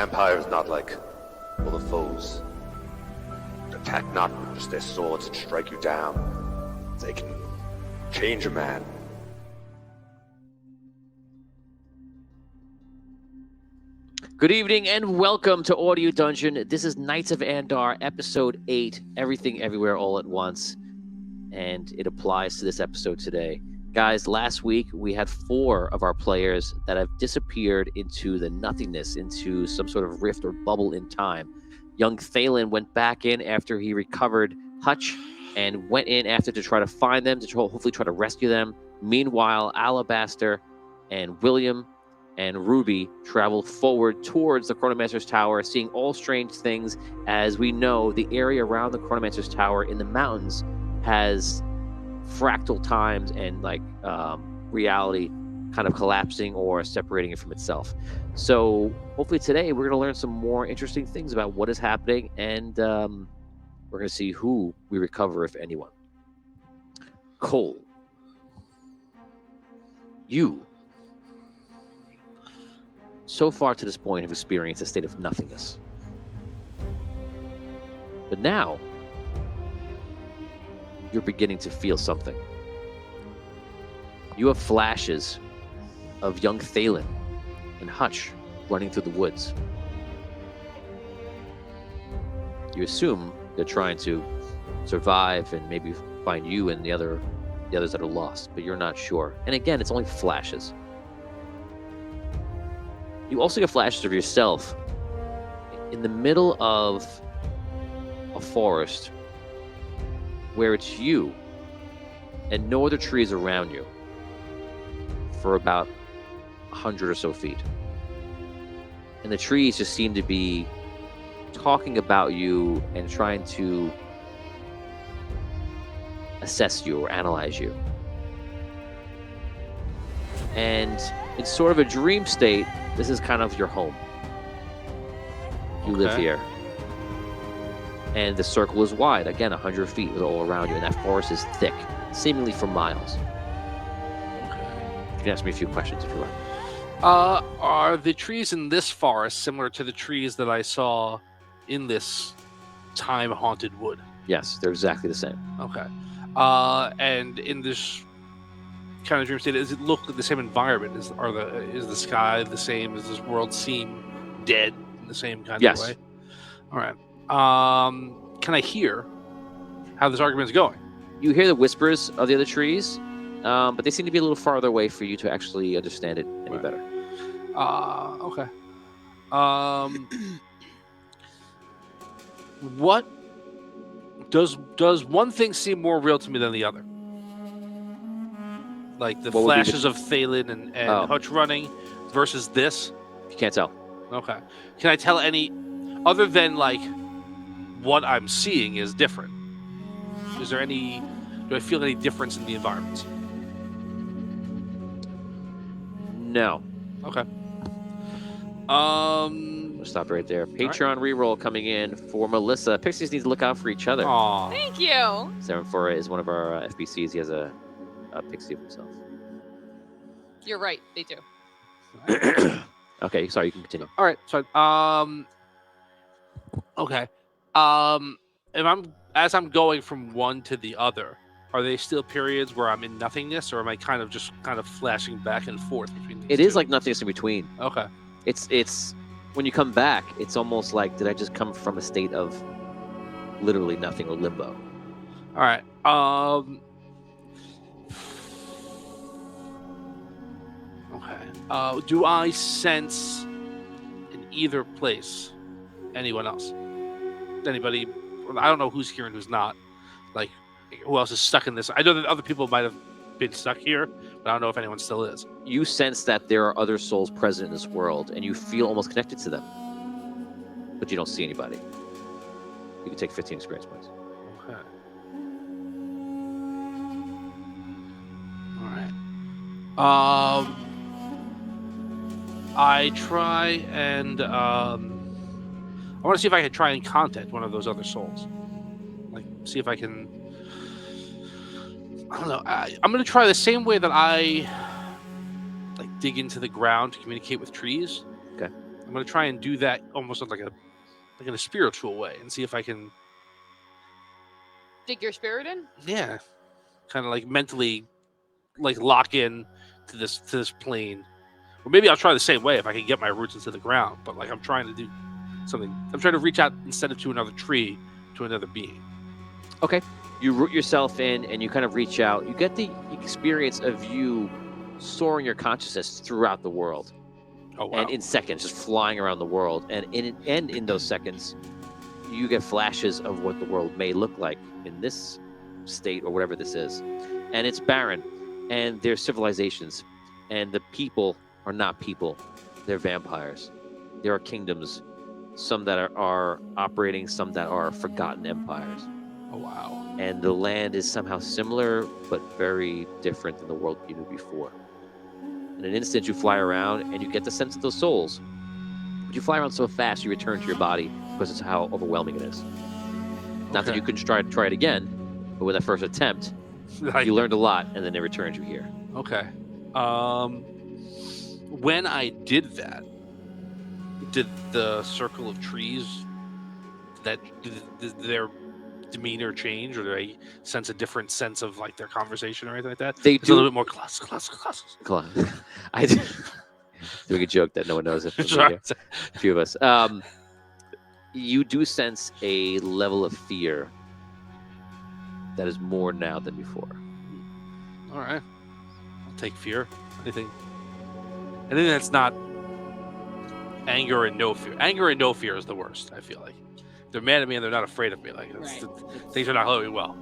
Vampires not like other foes. Attack not with just their swords and strike you down. They can change a man. Good evening and welcome to Audio Dungeon. This is Knights of Andar, episode 8, Everything Everywhere All at Once. And it applies to this episode today. Guys, last week we had 4 of our players that have disappeared into the nothingness, into some sort of rift or bubble in time. Young Thalen went back in after he recovered Hutch and went in after to try to find them, to hopefully try to rescue them. Meanwhile, Alabaster and William and Ruby traveled forward towards the Chronomancer's Tower, seeing all strange things. As we know, the area around the Chronomancer's Tower in the mountains has fractal times and reality kind of collapsing or separating it from itself. So hopefully today we're going to learn some more interesting things about what is happening, and we're going to see who we recover, if anyone. Cole, you so far to this point have experienced a state of nothingness. But now, you're beginning to feel something. You have flashes of young Thalen and Hutch running through the woods. You assume they're trying to survive and maybe find you and the others that are lost, but you're not sure. And again, it's only flashes. You also get flashes of yourself in the middle of a forest where it's you and no other trees around you for about 100 or so feet. And the trees just seem to be talking about you and trying to assess you or analyze you. And in sort of a dream state, this is kind of your home. You live here. And the circle is wide. Again, 100 feet all around you. And that forest is thick, seemingly for miles. You can ask me a few questions if you like. Are the trees in this forest similar to the trees that I saw in this time-haunted wood? Yes, they're exactly the same. Okay. And in this kind of dream state, does it look like the same environment? Is the sky the same? Does this world seem dead in the same kind of way? All right. Can I hear how this argument is going? You hear the whispers of the other trees, but they seem to be a little farther away for you to actually understand it any better. Okay. What does one thing seem more real to me than the other? Like the flashes of Thalen and Hutch running versus this? You can't tell. Okay. Can I tell any other than like what I'm seeing is different? Is there any? Do I feel any difference in the environment? No. Okay. We'll stop right there. Patreon reroll coming in for Melissa. Pixies need to look out for each other. Aww. Thank you. 74 is one of our FBCs. He has a pixie of himself. You're right. They do. Okay, sorry. You can continue. All right. So, okay. As I'm going from one to the other, are they still periods where I'm in nothingness, or am I kind of flashing back and forth between these It two? is like nothingness in between. Okay. It's when you come back, it's almost like, did I just come from a state of literally nothing or limbo? All right. Okay. Do I sense in either place anyone else? Anybody? I don't know who's here and who's not. Like, who else is stuck in this? I know that other people might have been stuck here, but I don't know if anyone still is. You sense that there are other souls present in this world, and you feel almost connected to them, but you don't see anybody. You can take 15 experience points. Okay. All right. I try and I want to see if I can try and contact one of those other souls. Like, see if I can. I don't know. I'm going to try the same way that I dig into the ground to communicate with trees. Okay. I'm gonna try and do that almost like in a spiritual way, and see if I can, Dig your spirit in? yeah, kind of like mentally, like lock in to this plane. Or maybe I'll try the same way if I can get my roots into the ground. But like I'm trying to do something. I'm trying to reach out instead of to another tree, to another being. Okay. You root yourself in and you kind of reach out. You get the experience of you soaring your consciousness throughout the world. Oh wow! And in seconds, just flying around the world. And in those seconds, you get flashes of what the world may look like in this state or whatever this is. And it's barren. And there's civilizations. And the people are not people. They're vampires. There are kingdoms. Some that are operating, some that are forgotten empires. Oh wow! And the land is somehow similar, but very different than the world you knew before. In an instant, you fly around, and you get the sense of those souls. But you fly around so fast, you return to your body because it's how overwhelming it is. Not that you couldn't try it again, but with that first attempt, you learned a lot, and then it returned you here. Okay. When I did that, did the circle of trees did their demeanor change, or do I sense a different sense of like their conversation or anything like that? They It's do a little bit more class. I doing a joke that no one knows it. Sorry. A few of us. You do sense a level of fear that is more now than before. All right. I'll take fear. Anything that's not anger and no fear. Anger and no fear is the worst, I feel like. They're mad at me and they're not afraid of me. Like things are not going well.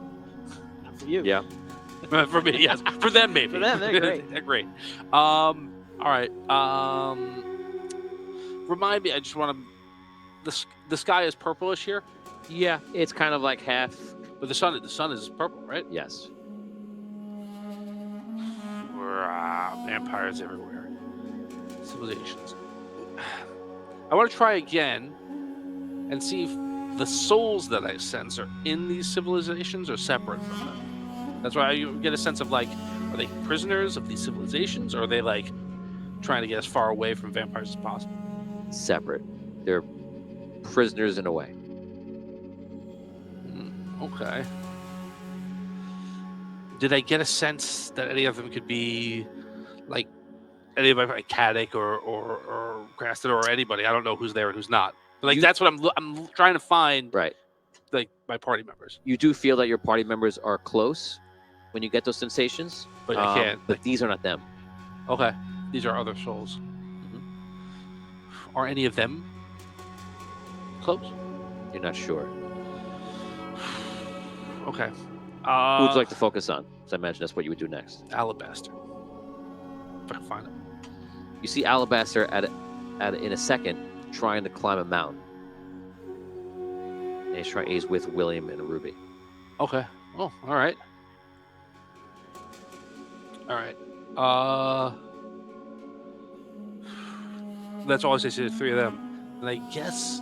Not for you. Yeah. For me, yes. For them, maybe. For them, they're great. They're great. All right. Remind me. I just want to. The sky is purplish here, Yeah, it's kind of like half. but the sun is purple, right? Yes. Vampires everywhere. Civilizations. I want to try again and see if the souls that I sense are in these civilizations or separate from them. That's why you get a sense of like, are they prisoners of these civilizations, or are they like trying to get as far away from vampires as possible? Separate. They're prisoners in a way. Okay. Did I get a sense that any of them could be like any of my like Caddick or Graston or anybody? I don't know who's there and who's not. But like that's what I'm trying to find. Right. Like my party members. You do feel that your party members are close when you get those sensations, But I can't. But these are not them. Okay. These are other souls. Are any of them close? You're not sure. Okay. Who would you like to focus on? So I imagine that's what you would do next. Alabaster. If I can find him. You see Alabaster in a second trying to climb a mountain. And he's with William and Ruby. Okay. Oh, all right. All right. That's all I say to the three of them. And I guess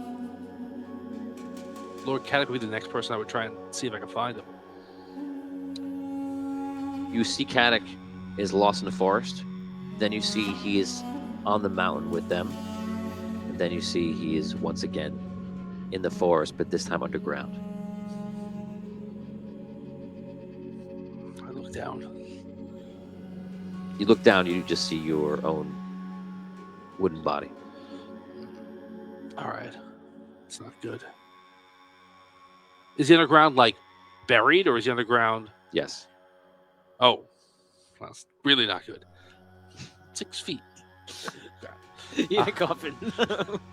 Lord Caddick would be the next person I would try and see if I can find him. You see Caddick is lost in the forest. Then you see he is on the mountain with them. And then you see he is once again in the forest, but this time underground. I look down. You look down, you just see your own wooden body. All right. It's not good. Is he underground, like, buried, or is he underground? Yes. Oh. That's really not good. 6 feet. He in a coffin.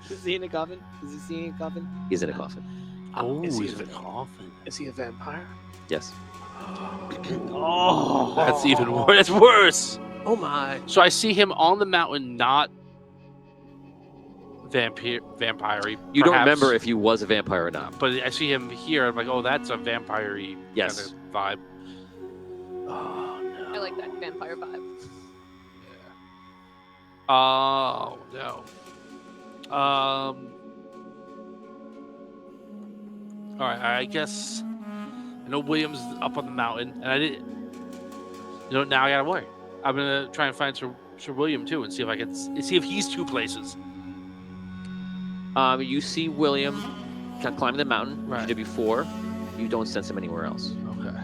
Is he in a coffin? Is he seeing a coffin? He's in a coffin. Oh, Is he he's in a coffin. Is he a vampire? Yes. Oh, That's even worse. That's worse. Oh my! So I see him on the mountain, not vampire-y. You don't perhaps, remember if he was a vampire or not. But I see him here. I'm like, oh, that's a vampire-y Yes. kind of vibe. Oh no! I like that vampire vibe. Oh no. All right. I guess I know William's up on the mountain, and I didn't. You know, now I gotta worry. I'm gonna try and find Sir William too, and see if I can see if he's two places. You see William climbing the mountain, Right. which you did before. You don't sense him anywhere else. Okay.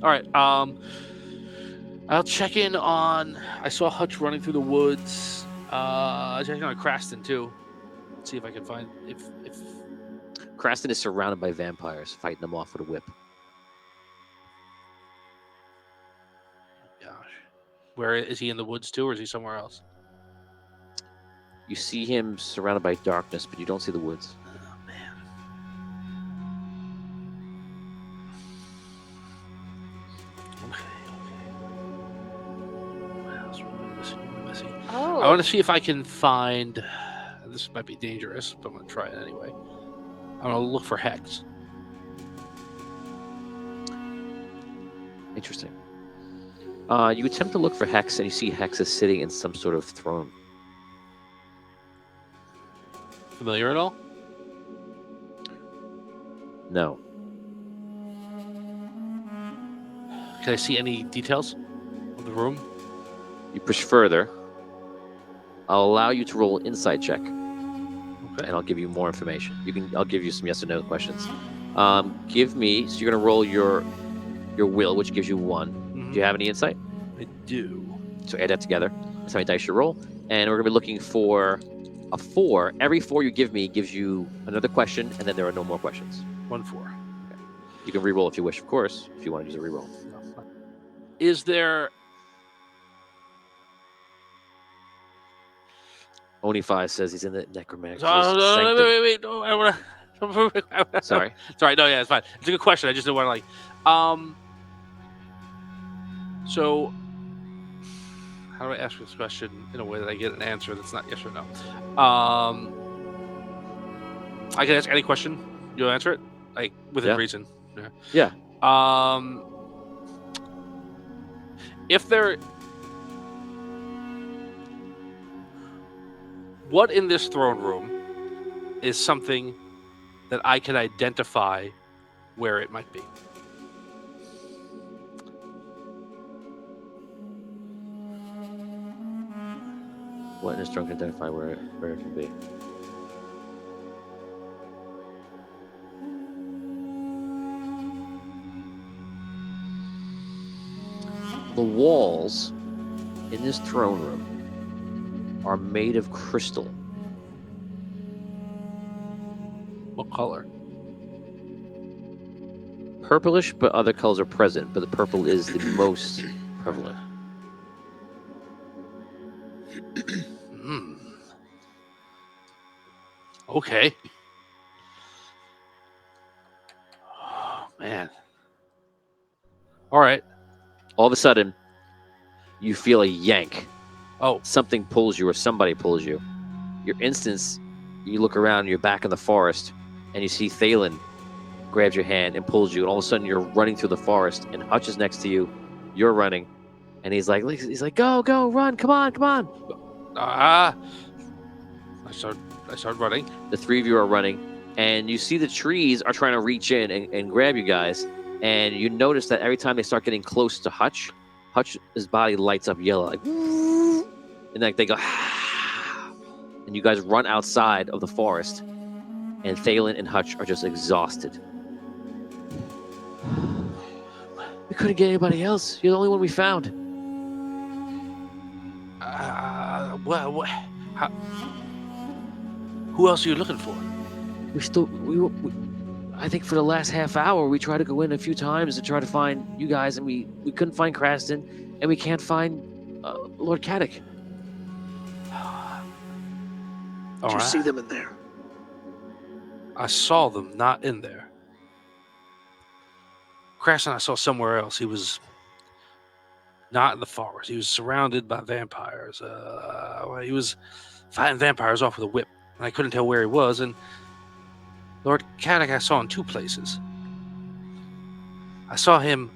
All right. I'll check in on. I saw Hutch running through the woods. I'll check in on Craston too. See if I can find if. Craston is surrounded by vampires, fighting them off with a whip. Gosh, where is he in the woods too, or is he somewhere else? You see him surrounded by darkness, but you don't see the woods. Oh man. Okay. What else? What am I missing? Oh. I want to see if I can find. This might be dangerous, but I'm going to try it anyway. I'm going to look for Hex. Interesting. You attempt to look for Hex, and you see Hex is sitting in some sort of throne. Familiar at all? No. Can I see any details of the room? You push further. I'll allow you to roll an insight check, Okay. and I'll give you more information. I'll give you some yes or no questions. Give me. So you're gonna roll your will, which gives you 1. Mhm. Do you have any insight? I do. So add that together. That's how many dice you roll, and we're gonna be looking for a 4. Every 4 you give me gives you another question, and then there are no more questions. 1-4. You can re-roll if you wish, of course, if you want to use a re-roll. Is there? Only 5 says he's in the necromancer's No, sanctum. wait. No, I want to. Sorry. Sorry. No, yeah, it's fine. It's a good question. I just don't want to So, how do I ask this question in a way that I get an answer that's not yes or no? I can ask any question. You'll answer it, like within Yeah. reason. Yeah. If there, what in this throne room is something that I can identify where it might be? What in this drunk identify where it can be? The walls in this throne room are made of crystal. What color? Purplish, but other colors are present, but the purple is the most prevalent. Okay. Oh, man. All right. All of a sudden, you feel a yank. Oh, Something pulls you or somebody pulls you. Your instance, you look around, you're back in the forest, and you see Thalen grabs your hand and pulls you, and all of a sudden you're running through the forest, and Hutch is next to you. You're running, and he's like, go, run, come on. I start running. The 3 of you are running, and you see the trees are trying to reach in and grab you guys, and you notice that every time they start getting close to Hutch's body lights up yellow, like, and like they go, and you guys run outside of the forest, and Thalen and Hutch are just exhausted. We couldn't get anybody else. You're the only one we found. Who else are you looking for? I think for the last half hour, we tried to go in a few times to try to find you guys, and we couldn't find Craston, and we can't find Lord Caddick. All Did you right. see them in there? I saw them not in there. Craston I saw somewhere else. He was not in the forest. He was surrounded by vampires. He was fighting vampires off with a whip, and I couldn't tell where he was. And Lord Caddick I saw in 2 places. I saw him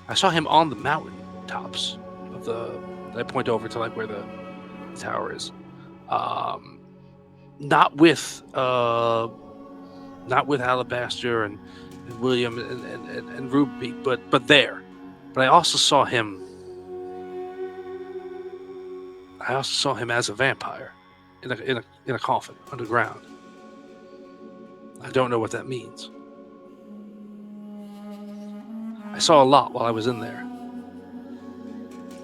on the mountain tops of the. I point over to like where the tower is. Not with Alabaster and William and Ruby, but there. But I also saw him I also saw him as a vampire in a coffin underground. I don't know what that means. I saw a lot while I was in there.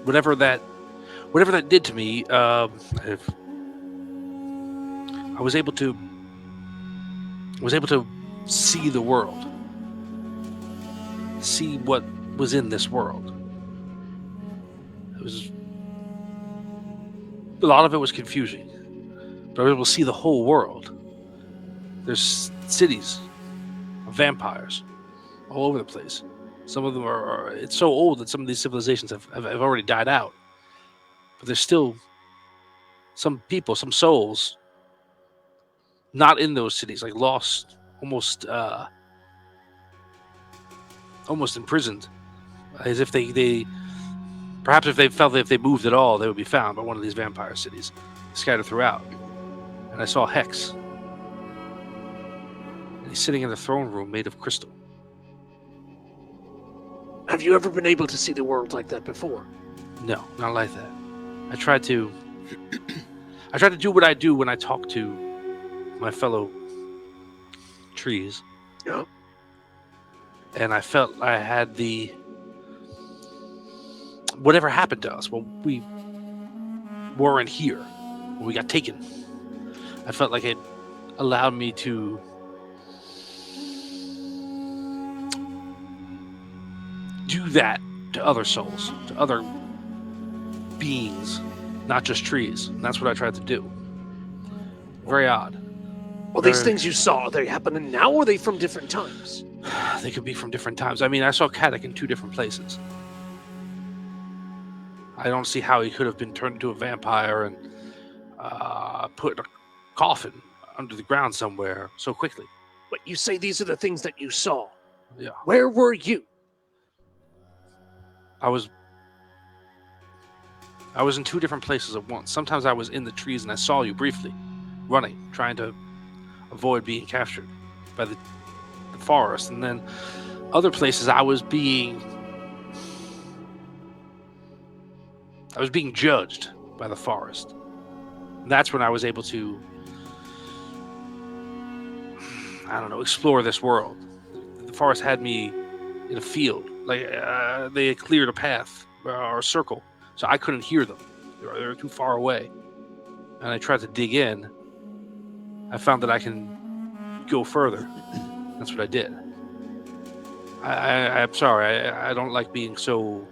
Whatever that did to me, I was able to see the world, see what was in this world. It was a lot of it was confusing, but I was able to see the whole world. There's cities of vampires all over the place. Some of them are it's so old that some of these civilizations have already died out. But there's still some people, some souls not in those cities, like lost, almost imprisoned, as if they perhaps if they felt that if they moved at all, they would be found by one of these vampire cities, scattered throughout. And I saw Hex, and he's sitting in the throne room made of crystal. Have you ever been able to see the world like that before? No, not like that. I tried to do what I do when I talk to my fellow trees. Yeah. And I felt I had whatever happened to us when we weren't here, when we got taken. I felt like it allowed me to do that to other souls, to other beings, not just trees. And that's what I tried to do. Very odd. Well, these things you saw, are they happening now or are they from different times? They could be from different times. I mean, I saw Kadak in 2 different places. I don't see how he could have been turned into a vampire and put in a coffin under the ground somewhere so quickly. But you say these are the things that you saw. Yeah. Where were you? I was in 2 different places at once. Sometimes I was in the trees and I saw you briefly, running, trying to avoid being captured by the forest. And then other places I was being judged by the forest. And that's when I was able to, I don't know, explore this world. The forest had me in a field. Like they had cleared a path or a circle, so I couldn't hear them. They were too far away. And I tried to dig in. I found that I can go further. That's what I did. I'm sorry. I don't like being so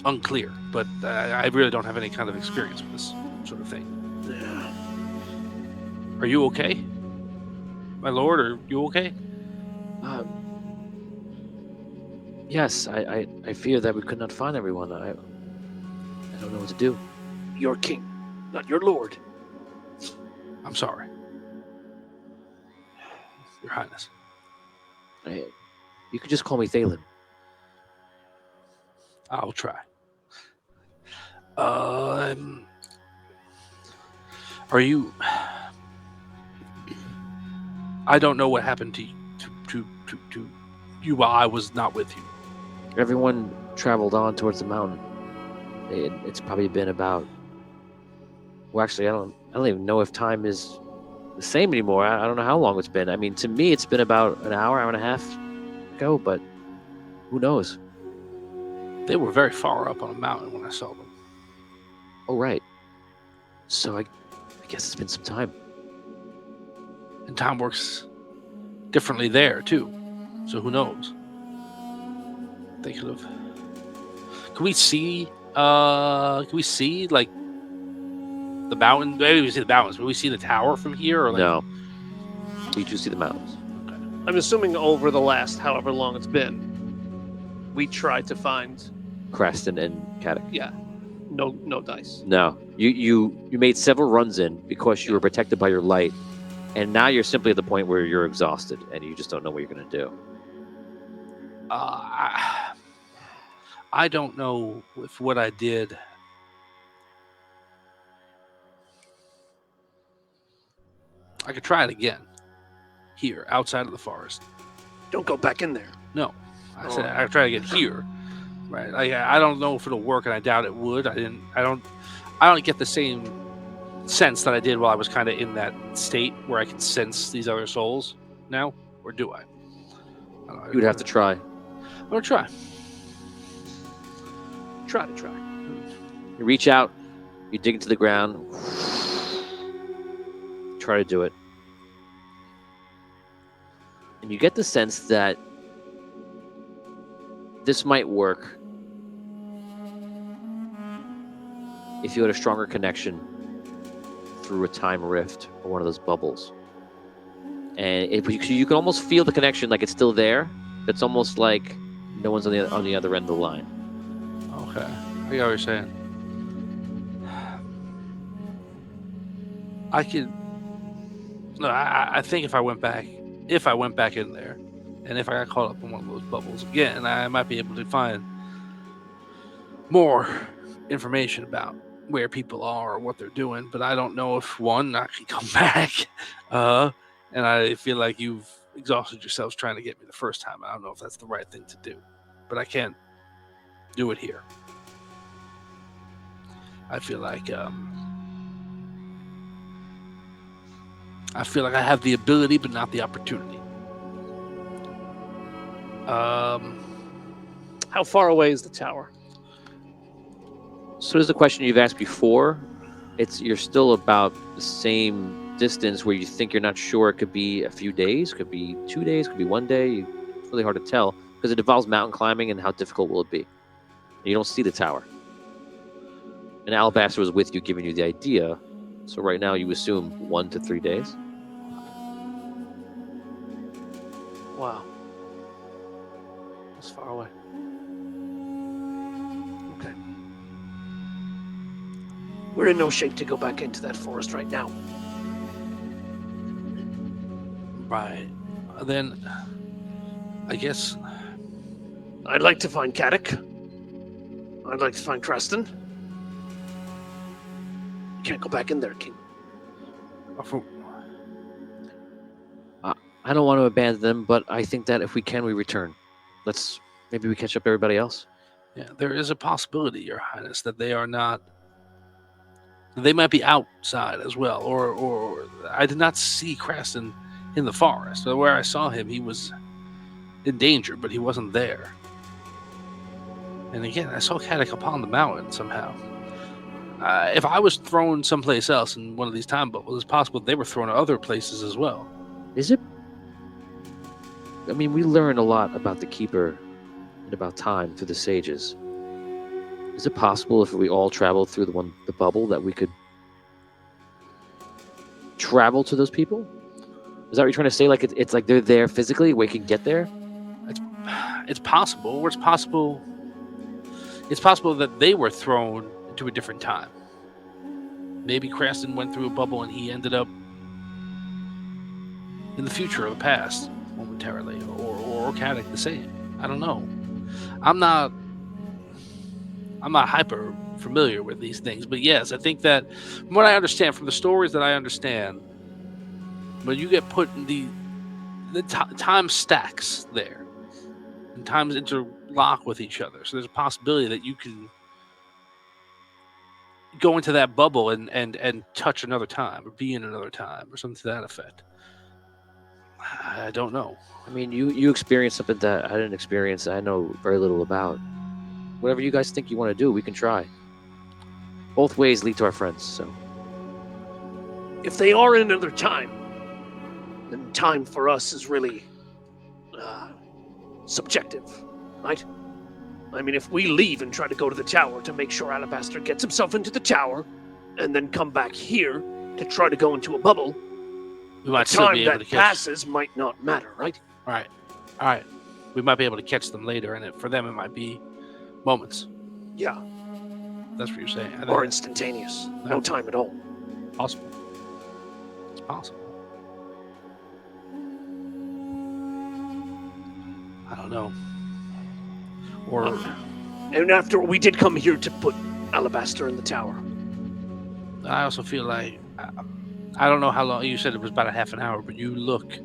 unclear, but I really don't have any kind of experience with this sort of thing. Yeah. Are you okay, my lord? Are you okay? Yes, I fear that we could not find everyone. I don't know what to do. Your king, not your lord. I'm sorry, Your Highness. You could just call me Thalen. I'll try. Are you? I don't know what happened to you while I was not with you. Everyone traveled on towards the mountain. It's probably been about. Well, actually, I don't even know if time is the same anymore. I don't know how long it's been. I mean, to me, it's been about an hour and a half ago, but who knows? They were very far up on a mountain when I saw them. Oh, right. So I guess it's been some time. And time works differently there too. So who knows? They could have. Can we see like the mountain? Maybe we see the mountains. Will we see the tower from here? Or like... No. We do see the mountains. I'm assuming over the last however long it's been, we tried to find. Creston and Kadak. Yeah. No dice. No. You made several runs in because you were protected by your light, and now you're simply at the point where you're exhausted and you just don't know what you're going to do. I don't know if what I did. I could try it again. Here, outside of the forest. Don't go back in there. No. I said I could try to get here. Right. Like, I don't know if it'll work, and I doubt it would. I don't get the same sense that I did while I was kind of in that state where I could sense these other souls now, or do I? don't know, You would have to try. I'm gonna try. Try to try. You reach out, you dig into the ground, try to do it. And you get the sense that this might work if you had a stronger connection through a time rift or one of those bubbles. And you can almost feel the connection, like it's still there. It's almost like no one's on the other end of the line. Okay, I get what you're saying. I think if I went back in there, and if I got caught up in one of those bubbles again, I might be able to find more information about where people are or what they're doing. But I don't know if I can come back. And I feel like you've exhausted yourselves trying to get me the first time. I don't know if that's the right thing to do, but I can't do it here. I feel like I have the ability, but not the opportunity. How far away is the tower? So there's the question you've asked before. You're still about the same distance where you think you're not sure. It could be a few days, could be 2 days, could be 1 day. It's really hard to tell because it involves mountain climbing, and how difficult will it be? You don't see the tower. And Alabaster was with you, giving you the idea. So right now you assume 1 to 3 days. Wow. That's far away. Okay. We're in no shape to go back into that forest right now. Right. Then, I guess I'd like to find Caddick. I'd like to find Creston. Can't go back in there, King. I don't want to abandon them, but I think that if we can, we return. Maybe we catch up everybody else. Yeah, there is a possibility, Your Highness, that they are not. They might be outside as well, or I did not see Creston in the forest. So where I saw him, he was in danger, but he wasn't there. And again, I saw Caddick upon the mountain somehow. If I was thrown someplace else in one of these time bubbles, it's possible they were thrown other places as well. Is it? I mean, we learn a lot about the Keeper and about time through the sages. Is it possible if we all traveled through the bubble that we could travel to those people? Is that what you're trying to say? Like it's like they're there physically, we can get there? It's possible. Or it's possible that they were thrown into a different time. Maybe Creston went through a bubble and he ended up in the future or the past momentarily, or Caddick the same. I don't know. I'm not hyper familiar with these things, but yes, I think that from what I understand, from the stories that I understand, when you get put in the time stacks there, and times interlock with each other, so there's a possibility that you can go into that bubble and touch another time, or be in another time, or something to that effect. I don't know. I mean, you experienced something that I didn't experience. I know very little about. Whatever you guys think you want to do, we can try. Both ways lead to our friends, so. If they are in another time, then time for us is really subjective, right? I mean, if we leave and try to go to the tower to make sure Alabaster gets himself into the tower, and then come back here to try to go into a bubble, We might the still time be able that to catch. passes might not matter, right? All right. We might be able to catch them later, and for them it might be moments. Yeah, That's what you're saying. I think or that's instantaneous. No time at all. possible. It's possible. I don't know. Or And after we did come here to put Alabaster in the tower. I also feel like I don't know how long. You said it was about a half an hour, but you look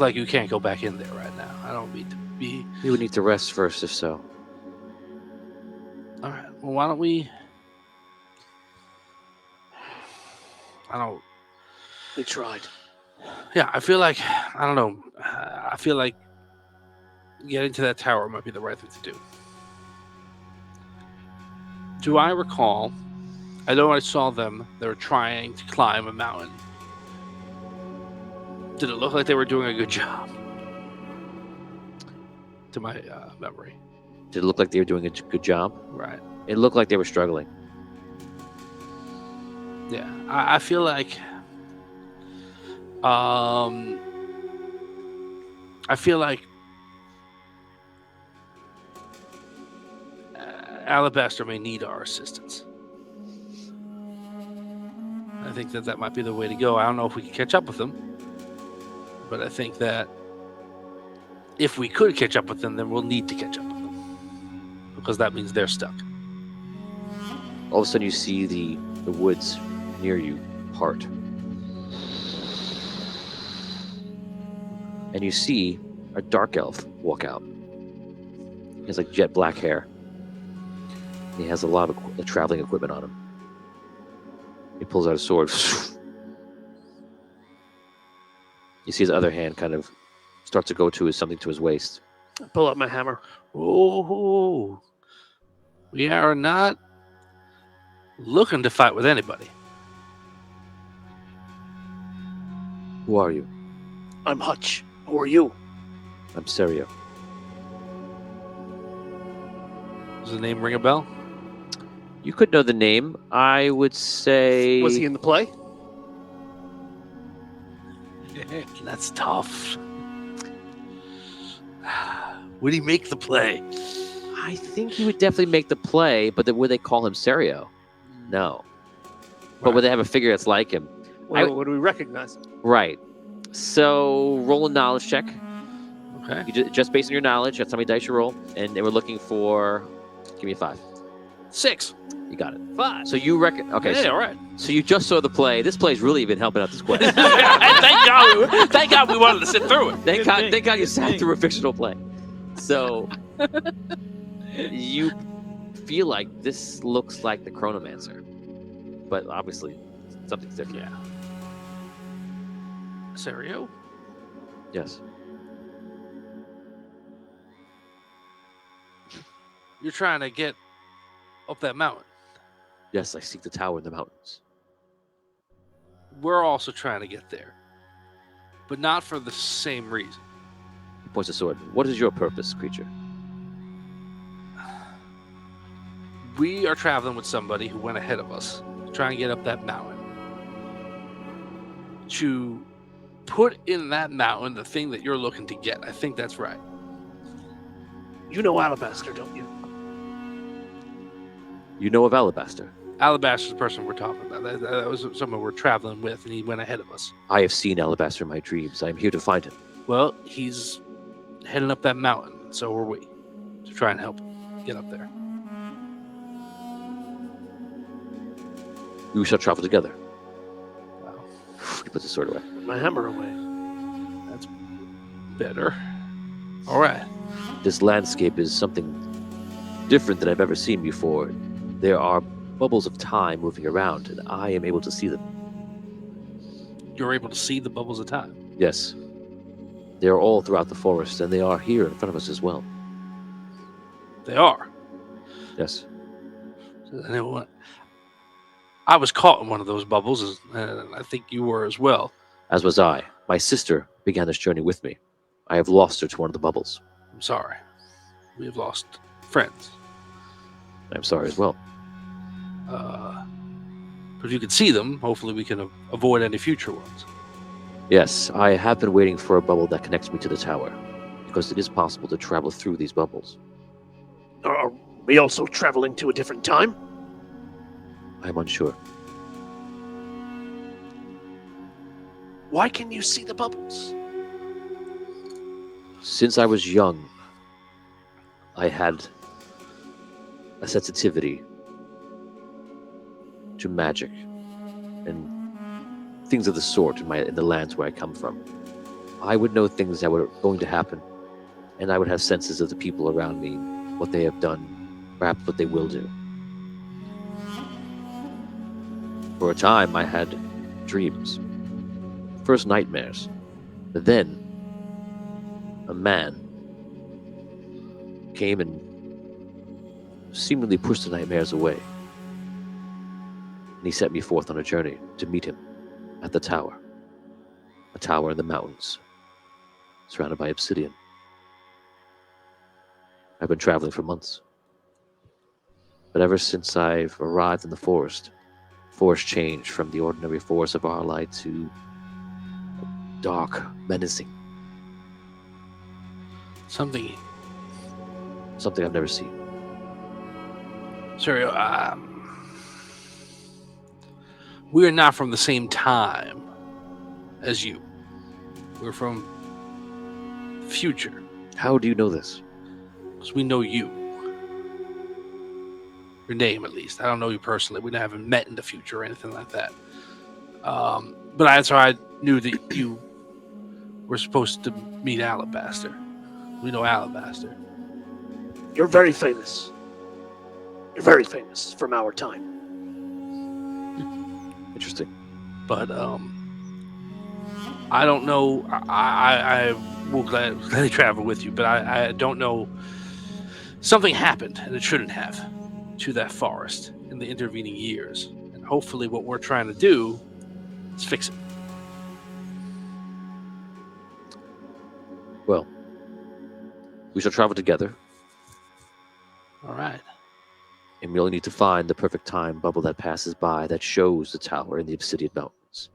like you can't go back in there right now. I don't mean to be. You would need to rest first, if so. All right. Well, why don't we? I don't. We tried. Yeah, I feel like I don't know. I feel like getting to that tower might be the right thing to do. Do I recall? I know I saw them. They were trying to climb a mountain. Did it look like they were doing a good job? To my memory. Did it look like they were doing a good job? Right. It looked like they were struggling. Yeah, I feel like. I feel like Alabaster may need our assistance. I think that might be the way to go. I don't know if we can catch up with them, but I think that if we could catch up with them, then we'll need to catch up with them because that means they're stuck. All of a sudden, you see the woods near you part. And you see a dark elf walk out. He has like jet black hair. He has a lot of traveling equipment on him. He pulls out a sword. You see his other hand kind of starts to go to something to his waist. I pull out my hammer. Oh, we are not looking to fight with anybody. Who are you? I'm Hutch. Who are you? I'm Serio. Does the name ring a bell? You could know the name. I would say... Was he in the play? That's tough. Would he make the play? I think he would definitely make the play, but would they call him Serio? No. But would they have a figure that's like him? Would we recognize him? Right. So roll a knowledge check. Okay. Just based on your knowledge, that's how many dice you roll. And they were looking for... Give me a 5. 6. You got it. 5. So you reckon... Okay, Yeah, so, all right. so you just saw the play. This play's really been helping out this quest. Thank God we wanted to sit through it. Thank God you sat through a fictional play. So you feel like this looks like the Chronomancer. But obviously, something's different. Yeah. Serio? Yes. You're trying to get up that mountain. Yes, I seek the tower in the mountains. We're also trying to get there. But not for the same reason. He points a sword. What is your purpose, creature? We are traveling with somebody who went ahead of us to try and get up that mountain. To put in that mountain the thing that you're looking to get. I think that's right. You know Alabaster, don't you? You know of Alabaster. Alabaster's the person we're talking about. That was someone we're traveling with, and he went ahead of us. I have seen Alabaster in my dreams. I am here to find him. Well, he's heading up that mountain, and so are we, to try and help him get up there. We shall travel together. Wow. He puts his sword away. Put my hammer away. That's better. All right. This landscape is something different than I've ever seen before. There are bubbles of time moving around, and I am able to see them. You're able to see the bubbles of time. Yes. They are all throughout the forest, and they are here in front of us as well. They are. Yes. I was caught in one of those bubbles, and I think you were as well. As was I. My sister began this journey with me. I have lost her to one of the bubbles. I'm sorry. We have lost friends. I'm sorry as well. But if you can see them, hopefully we can avoid any future ones. Yes, I have been waiting for a bubble that connects me to the tower, because it is possible to travel through these bubbles. Are we also traveling to a different time? I'm unsure. Why can you see the bubbles? Since I was young, I had a sensitivity to magic and things of the sort in the lands where I come from. I would know things that were going to happen and I would have senses of the people around me, what they have done, perhaps what they will do. For a time, I had dreams. First nightmares. But then, a man came and seemingly pushed the nightmares away. And he set me forth on a journey to meet him at the tower. A tower in the mountains, surrounded by obsidian. I've been traveling for months. But ever since I've arrived in the forest changed from the ordinary forest of Arlight to dark, menacing. Something I've never seen. Sorry, we are not from the same time as you. We're from the future. How do you know this? Because we know you. Your name, at least. I don't know you personally. We haven't met in the future or anything like that. But that's how I knew that you were supposed to meet Alabaster. We know Alabaster. You're very famous. You're very famous from our time. Interesting. But I don't know. I will gladly travel with you, but I don't know. Something happened, and it shouldn't have, to that forest in the intervening years. And hopefully what we're trying to do is fix it. Well, we shall travel together, All right. and we only need to find the perfect time bubble that passes by that shows the tower in the Obsidian Mountains.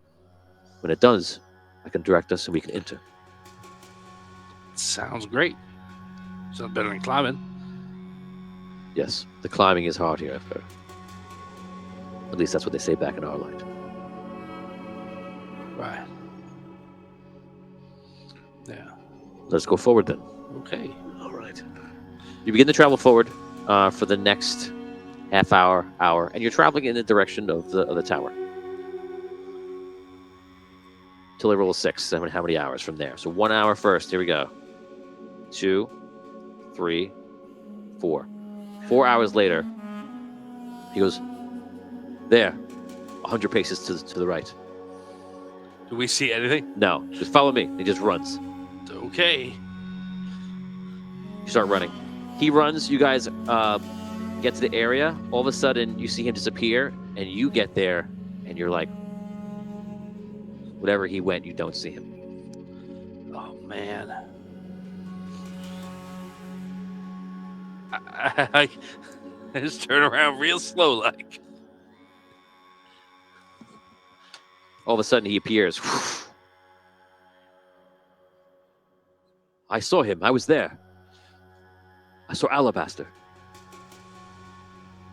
When it does, I can direct us and we can enter. Sounds great. Sounds better than climbing. Yes, the climbing is hard here, I've heard. At least that's what they say back in Arlight. Right. Yeah. Let's go forward then. Okay. All right. You begin to travel forward for the next half hour, and you're traveling in the direction of the tower. Till I roll a 6. How many hours from there? So 1 hour first. Here we go. 2, 3, 4. 4 hours later, he goes, there, 100 paces to the right. Do we see anything? No, just follow me. He just runs. Okay. You start running. He runs. You guys get to the area. All of a sudden, you see him disappear, and you get there, and you're like, whatever he went, you don't see him. Oh, man. I just turn around real slow, like. All of a sudden, he appears. I saw him. I was there. I saw Alabaster.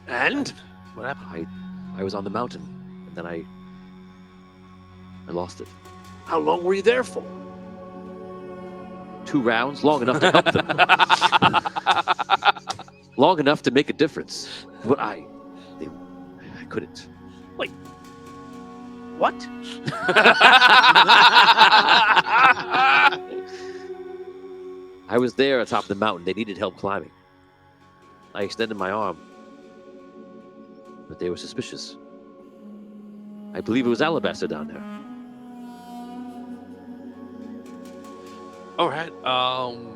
And? What happened? I was on the mountain, and then I lost it. How long were you there for? 2 rounds, long enough to help them. Long enough to make a difference. But I couldn't. Wait. What? I was there atop the mountain. They needed help climbing. I extended my arm, but they were suspicious. I believe it was Alabaster down there. All right.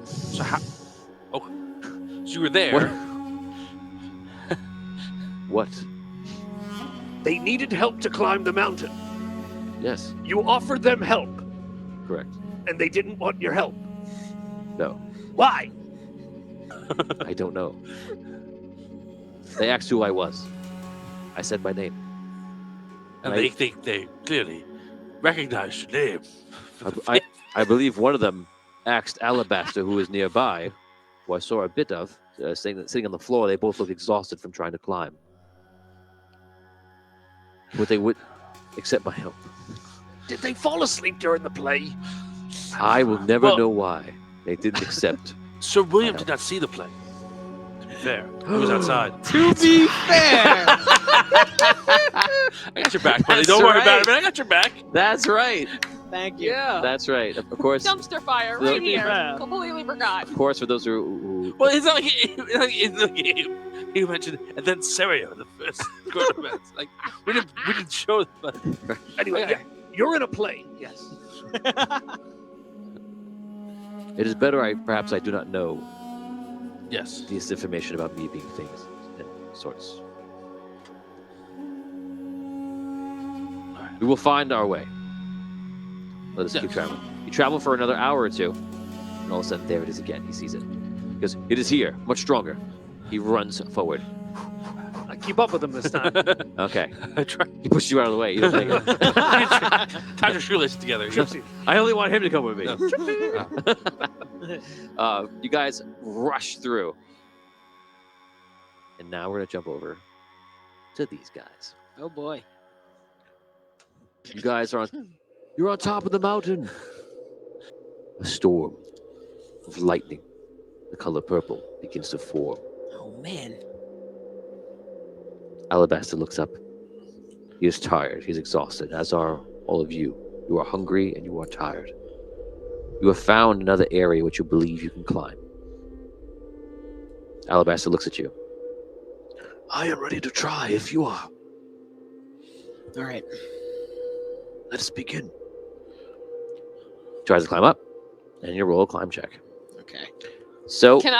So how? Oh, so you were there. What? They needed help to climb the mountain. Yes, You offered them help, correct. and they didn't want your help. No, Why? I don't know. They asked who I was. I said my name. And they think they clearly recognize your name. I believe one of them asked Alabaster, who was nearby, who I saw a bit of, sitting on the floor. They both looked exhausted from trying to climb. But they would accept my help. Did they fall asleep during the play? I will never Well- know why they didn't accept. Sir William did not see the play. To be fair, he was outside. To be fair, I got your back, buddy. That's Don't worry right. about it, man. I got your back. That's right. Thank you. Yeah. That's right. Of course. Dumpster fire So- right here. Yeah. Completely forgot. Of course, for those who Well, it's not like in the game he mentioned, and then Serio, the first Chronomancer. Like we didn't show them. But Anyway, Okay. yeah, you're in a plane. Yes. it is better perhaps I do not know yes. this information about me being famous and sorts. We will find our way. Let us keep traveling. You travel for another hour or two, and all of a sudden, there it is again. He sees it. He goes, "It is here, much stronger." He runs forward. I keep up with him this time. Okay. I try. He pushes you out of the way. You don't take it. Tie your shoelaces together. Trips you. I only want him to come with me. No. You guys rush through. And now we're going to jump over to these guys. Oh boy. You guys you're on top of the mountain. A storm of lightning, the color purple, begins to form. Oh man. Alabaster looks up. He is tired. He's exhausted, as are all of you. You are hungry and you are tired. You have found another area which you believe you can climb. Alabaster looks at you. I am ready to try if you are. All right. Let us begin. Tries to climb up, and you roll a climb check. Okay. So, Can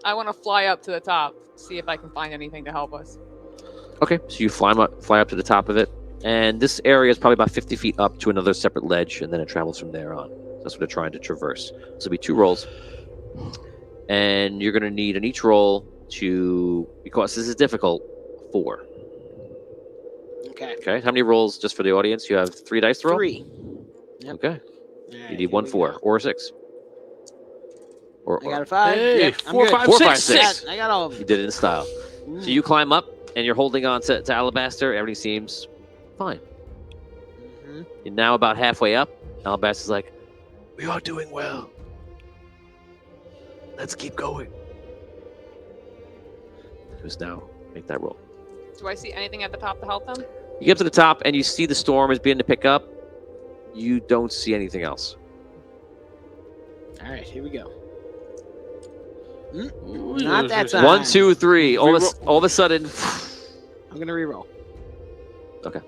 I want to fly up to the top, see if I can find anything to help us. okay, so you fly up to the top of it, and this area is probably about 50 feet up to another separate ledge, and then it travels from there on. That's what they're trying to traverse. So it'll be 2 rolls, and you're going to need in each roll to, because this is difficult, 4. Okay. Okay, how many rolls just for the audience? You have 3 dice to roll? 3. Yep. Okay, All you right, need here 1 we 4 go. or a 6. Or, I got a 5. Hey, Yep, I'm 4, good. 5, 4, 5, 6. 6. I got all of You them. did it in style. So you climb up, and you're holding on to Alabaster. Everything seems fine. Mhm. You're now about halfway up. Alabaster's like, We are doing well. Let's keep going. just now make that roll. Do I see anything at the top to help them? You get up to the top, and you see the storm is beginning to pick up. You don't see anything else. All right, here we go. Ooh, Not that time. 1, 2, 3. All of a sudden, I'm gonna re-roll. Okay.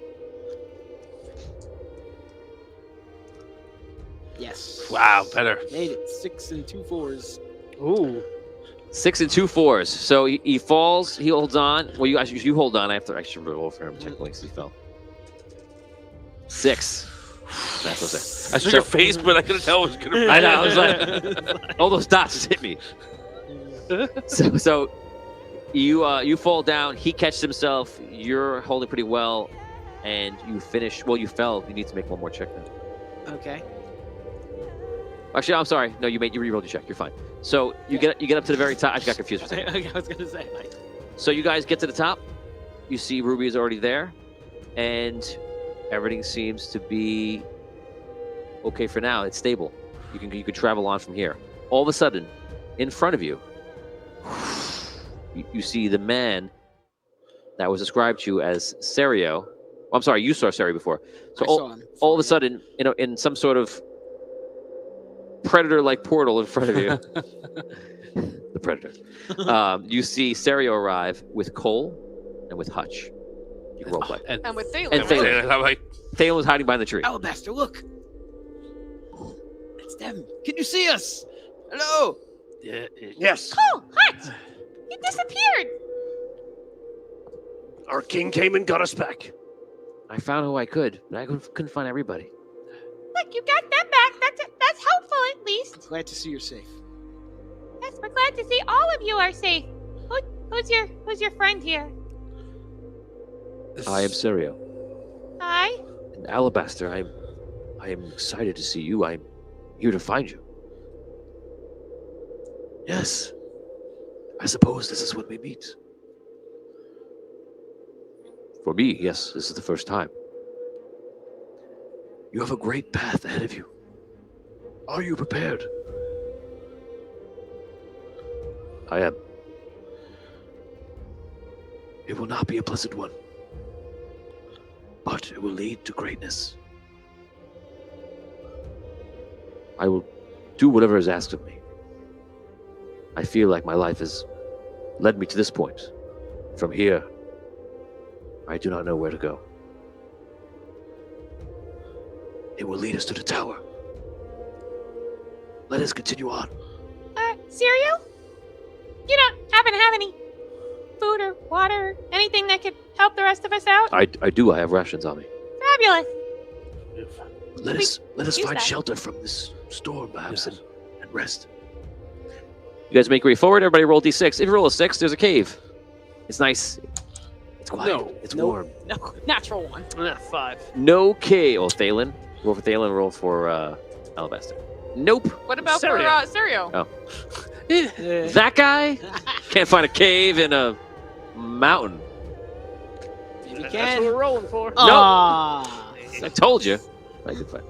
Yes. Wow, better. Made it. 6 and 2 4s. Ooh. 6 and 2 4s. So he falls. He holds on. Well, you hold on. I have to actually roll for him technically because he fell. 6. That's what I say. I saw your face, but I couldn't tell what was going to I know. I was like, all those dots just hit me. So you fall down. He catches himself. You're holding pretty well, and you finish. Well, you fell. You need to make one more check then. Okay. Actually, I'm sorry. No, you re-rolled your check. You're fine. So you get up to the very top. I got confused for a second. I was gonna say like. So you guys get to the top. You see Ruby is already there, and everything seems to be okay for now. It's stable. You can travel on from here. All of a sudden, in front of you, you see the man that was described to you as Serio. Oh, I'm sorry, you saw Serio before. So I saw him. all of a sudden, in some sort of predator-like portal in front of you, the predator, you see Serio arrive with Cole and with Hutch. You can roleplay. And with Thalen. And Thalen. I'm like, Thalen was hiding behind the tree. Alabaster, look. It's them. Can you see us? Hello. yeah, Yes. Oh, Hutch! He disappeared! Our king came and got us back. I found who I could, but I couldn't find everybody. Look, you got them back. That's helpful at least. Glad to see you're safe. Yes, we're glad to see all of you are safe. Who's your friend here? I am Serio. Hi. And Alabaster, I am excited to see you. I'm here to find you. Yes. I suppose this is when we meet. For me, yes, this is the first time. You have a great path ahead of you. Are you prepared? I am. It will not be a pleasant one, but it will lead to greatness. I will do whatever is asked of me. I feel like my life has led me to this point. From here, I do not know where to go. It will lead us to the tower. Let us continue on. Cereal? You don't happen to have any food or water, anything that could help the rest of us out? I do. I have rations on me. Fabulous. Let us use find that. shelter from this storm, perhaps, and rest. You guys make your way forward. Everybody roll d6. If you roll a 6, there's a cave. It's nice. It's quiet. No. It's Nope. warm. No, natural one. 5. No cave. Oh, Thalen. Roll for Thalen. Roll for Alabaster. Nope. What about Cereal. for cereal? Oh. Yeah. That guy can't find a cave in a mountain. You That's can. what we're rolling for. Ah. I told you. I could find.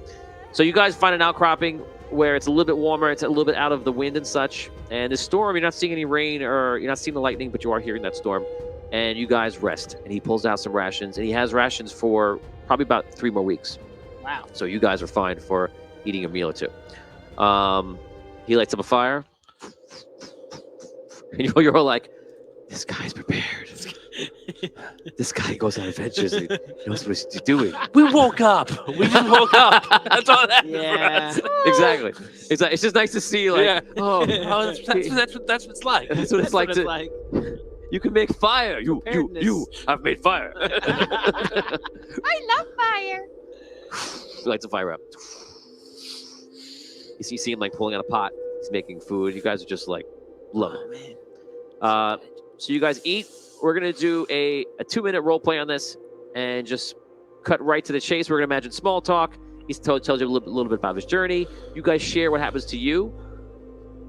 So you guys find an outcropping where it's a little bit warmer. It's a little bit out of the wind and such. And the storm, you're not seeing any rain or you're not seeing the lightning, but you are hearing that storm. And you guys rest. And he pulls out some rations. And he has rations for probably about 3 more weeks. Wow. So you guys are fine for eating a meal or two. He lights up a fire. And you're all like, this guy's prepared. This guy goes on adventures. And he knows what he's doing. We woke up. We just woke up. That's all that is. Yeah. Exactly. It's just nice to see, like, Yeah. oh, Oh, that's what it's like. that's what it's like to. You can make fire. You Preparedness. have made fire. I love fire. He lights a fire up. You see him like pulling out a pot. He's making food. You guys are just like loving it. Oh, man. So you guys eat. We're gonna do a 2-minute role play on this, and just cut right to the chase. We're gonna imagine small talk. He tells you a little bit about his journey. You guys share what happens to you.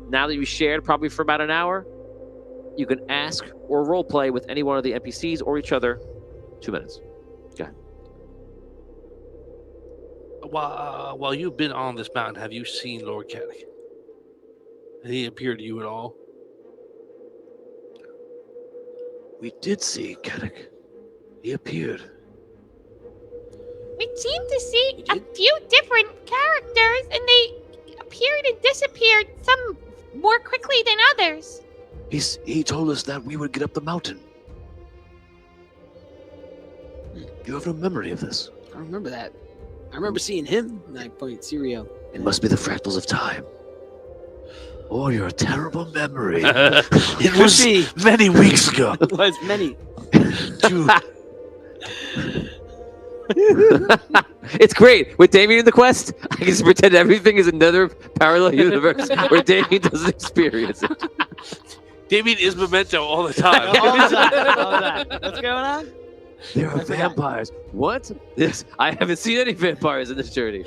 Now that you shared probably for about an hour, you can ask or role play with any one of the NPCs or each other. 2 minutes. While you've been on this mountain, have you seen Lord Caddick? Did he appear to you at all? We did see Kadek. He appeared. We seem to see a few different characters, and they appeared and disappeared, some more quickly than others. He told us that we would get up the mountain. You have no memory of this. I remember that. I remember seeing him. And I point cereal. It must be the fractals of time. Or your terrible memory. It Could be. many weeks ago. It was many. It's great. With Damien in the quest, I can just pretend everything is another parallel universe where Damien doesn't experience it. Damien is Memento all the time. All that. What's going on? There are vampires. What? This I haven't seen any vampires in this journey.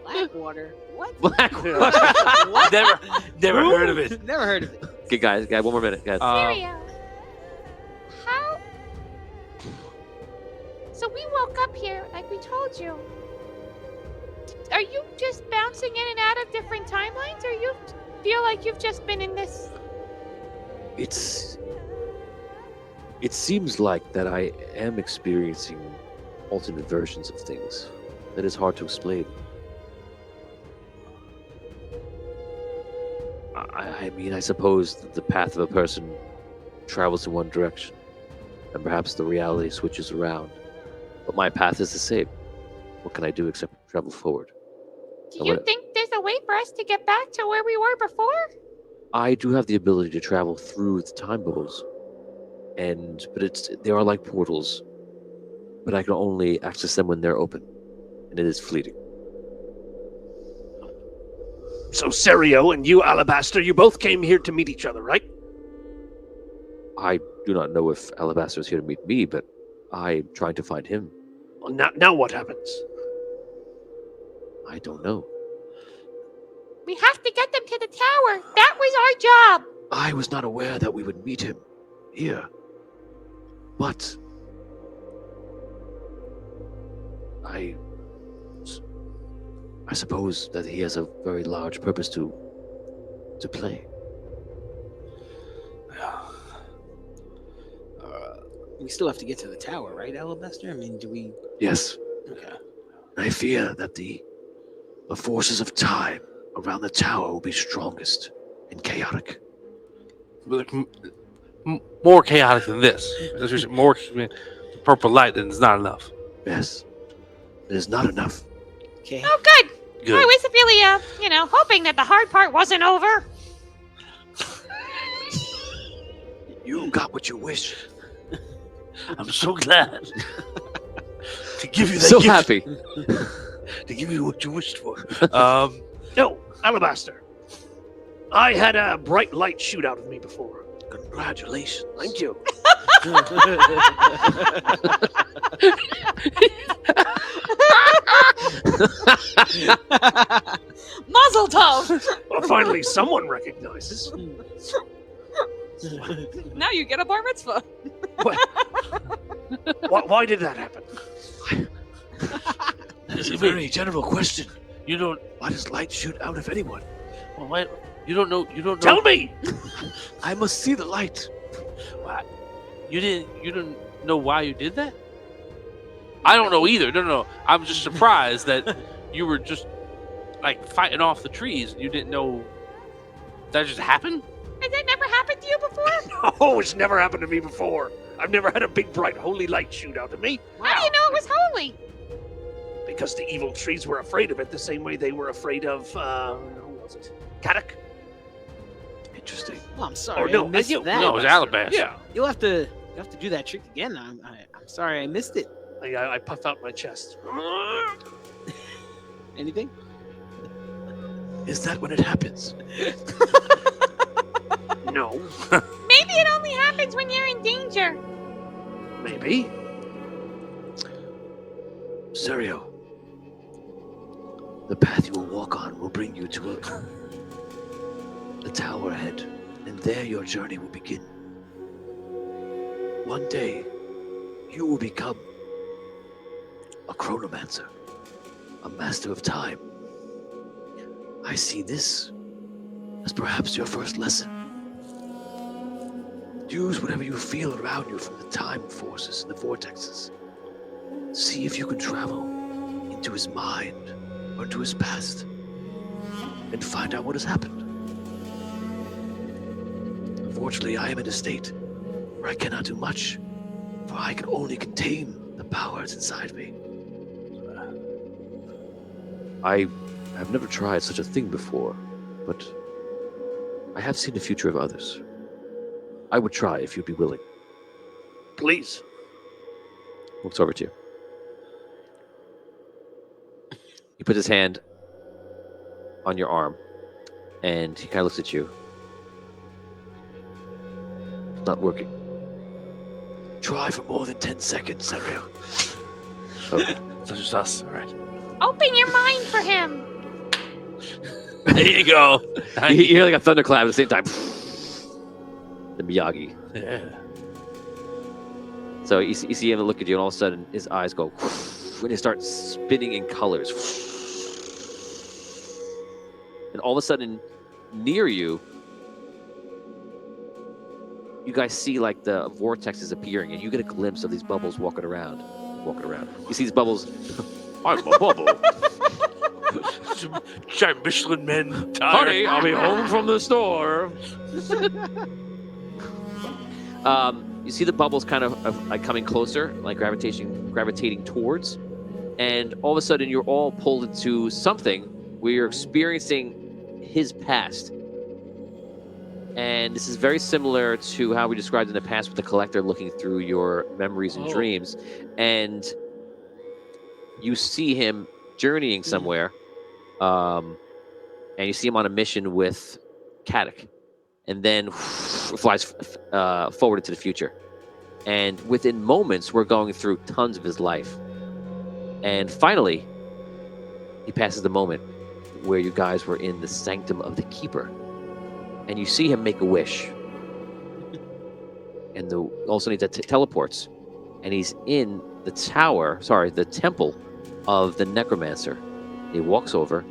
Blackwater. What? Blackwater. What? Never heard of it. Never heard of it. Okay, guys, 1 more minute. Guys. Cereal. How? So we woke up here, like we told you. Are you just bouncing in and out of different timelines, or you feel like you've just been in this? It seems like that I am experiencing alternate versions of things. That is hard to explain. I mean, I suppose that the path of a person travels in one direction, and perhaps the reality switches around. But my path is the same. What can I do except travel forward? Do you think there's a way for us to get back to where we were before? I do have the ability to travel through the time bubbles, but they are like portals. But I can only access them when they're open, and it is fleeting. So Serio and you, Alabaster, you both came here to meet each other, right? I do not know if Alabaster is here to meet me, but I'm trying to find him. Well, now what happens? I don't know. We have to get them to the tower. That was our job. I was not aware that we would meet him here. But I suppose that he has a very large purpose to play. We still have to get to the tower, right, Alabaster? I mean, do we? Yes, Okay. I fear that the forces of time around the tower will be strongest and chaotic. Like, more chaotic than this. There's more purple light than is not enough. Yes, it is not enough. Okay. Oh, good. Good. I was really, hoping that the hard part wasn't over. You got what you wish. I'm so glad to give you that So gift, happy. to give you what you wished for. No, Alabaster. I had a bright light shoot out of me before. Congratulations. Thank you. Muzzle tov. Well, finally, someone recognizes. Now you get a bar mitzvah. Why did that happen? It's a very general question. You don't. Why does light shoot out of anyone? Well, why, you don't know. You don't know. Tell me. I must see the light. Why, you didn't know why you did that. I don't know either. No. I'm just surprised that you were just like fighting off the trees. You didn't know that just happened. Has that never happened to you before? Oh, it's never happened to me before. I've never had a big, bright, holy light shoot out of me. How do you know it was holy? Because the evil trees were afraid of it the same way they were afraid of, who was it? Kadak? Interesting. Oh, I'm sorry. no, I missed you- that. No, it was Alabaster. Yeah. You'll have to do that trick again. I'm sorry I missed it. I puff out my chest. Anything? Is that when it happens? No. Maybe it only happens when you're in danger. Maybe. Serio, the path you will walk on will bring you to a tower ahead, and there your journey will begin. One day, you will become a Chronomancer, a master of time. I see this as perhaps your first lesson. Use whatever you feel around you from the time forces and the vortexes. See if you can travel into his mind or into his past and find out what has happened. Unfortunately, I am in a state where I cannot do much, for I can only contain the powers inside me. I have never tried such a thing before, but I have seen the future of others. I would try if you'd be willing. Please. Looks over to you. He puts his hand on your arm, and he kind of looks at you. It's not working. Try for more than 10 seconds, Serio. Okay. So just us. All right. Open your mind for him. There you go. You hear like a thunderclap at the same time. The Miyagi. Yeah. So you see him look at you, and all of a sudden his eyes go, when he starts spinning in colors. And all of a sudden, near you, you guys see like the vortex is appearing, and you get a glimpse of these bubbles walking around. You see these bubbles. I'm a bubble. Giant Michelin men. Honey, I'll be home from the store. You see the bubbles kind of like coming closer, like gravitating towards, and all of a sudden you're all pulled into something where you're experiencing his past. And this is very similar to how we described in the past with the collector looking through your memories and dreams. And you see him journeying somewhere, and you see him on a mission with Kadak, and then flies forward into the future. And within moments, we're going through tons of his life. And finally, he passes the moment where you guys were in the sanctum of the Keeper. And you see him make a wish. And also he teleports. And he's in the temple of the Necromancer. He walks over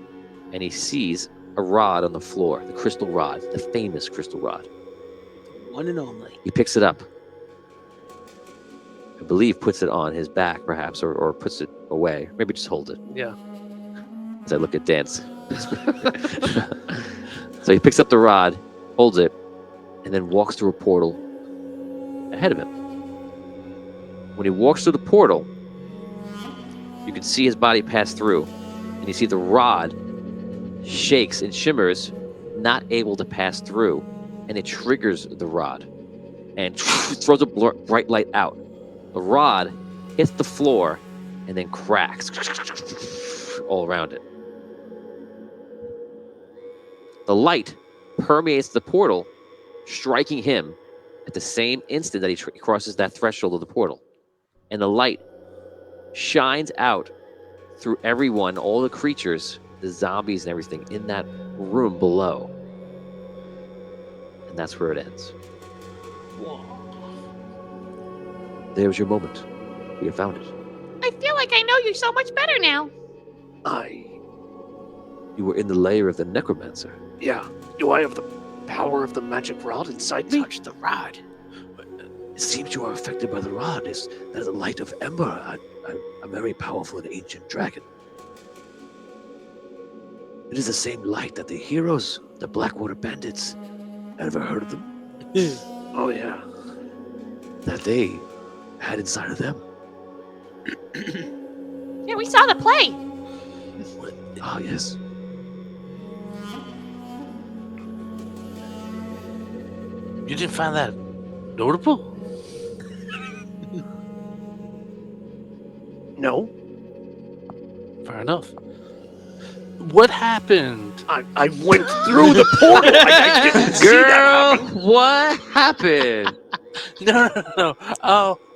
and he sees a rod on the floor, the crystal rod, the famous crystal rod. One and only. He picks it up. I believe puts it on his back, perhaps, or puts it away. Maybe just hold it. Yeah. As I look at Dance. So he picks up the rod, holds it, and then walks through a portal ahead of him. When he walks through the portal, you can see his body pass through, and you see the rod shakes and shimmers, not able to pass through, and it triggers the rod and throws a bright light out. The rod hits the floor and then cracks all around it. The light permeates the portal, striking him at the same instant that he crosses that threshold of the portal. And the light shines out through everyone, all the creatures, the zombies and everything in that room below. And that's where it ends. There's your moment. We have found it. I feel like I know you so much better now. You were in the lair of the necromancer. Yeah. Do I have the power of the magic rod inside me? Touch the rod. It seems you are affected by the rod. Is that the light of Ember, a very powerful and ancient dragon? It is the same light that the heroes, the Blackwater Bandits, ever heard of them? Oh, yeah. That they had inside of them. Yeah, we saw the play. Ah, yes. You didn't find that notable? No. Fair enough. What happened? I went through the portal. I didn't see that happen. What happened? No.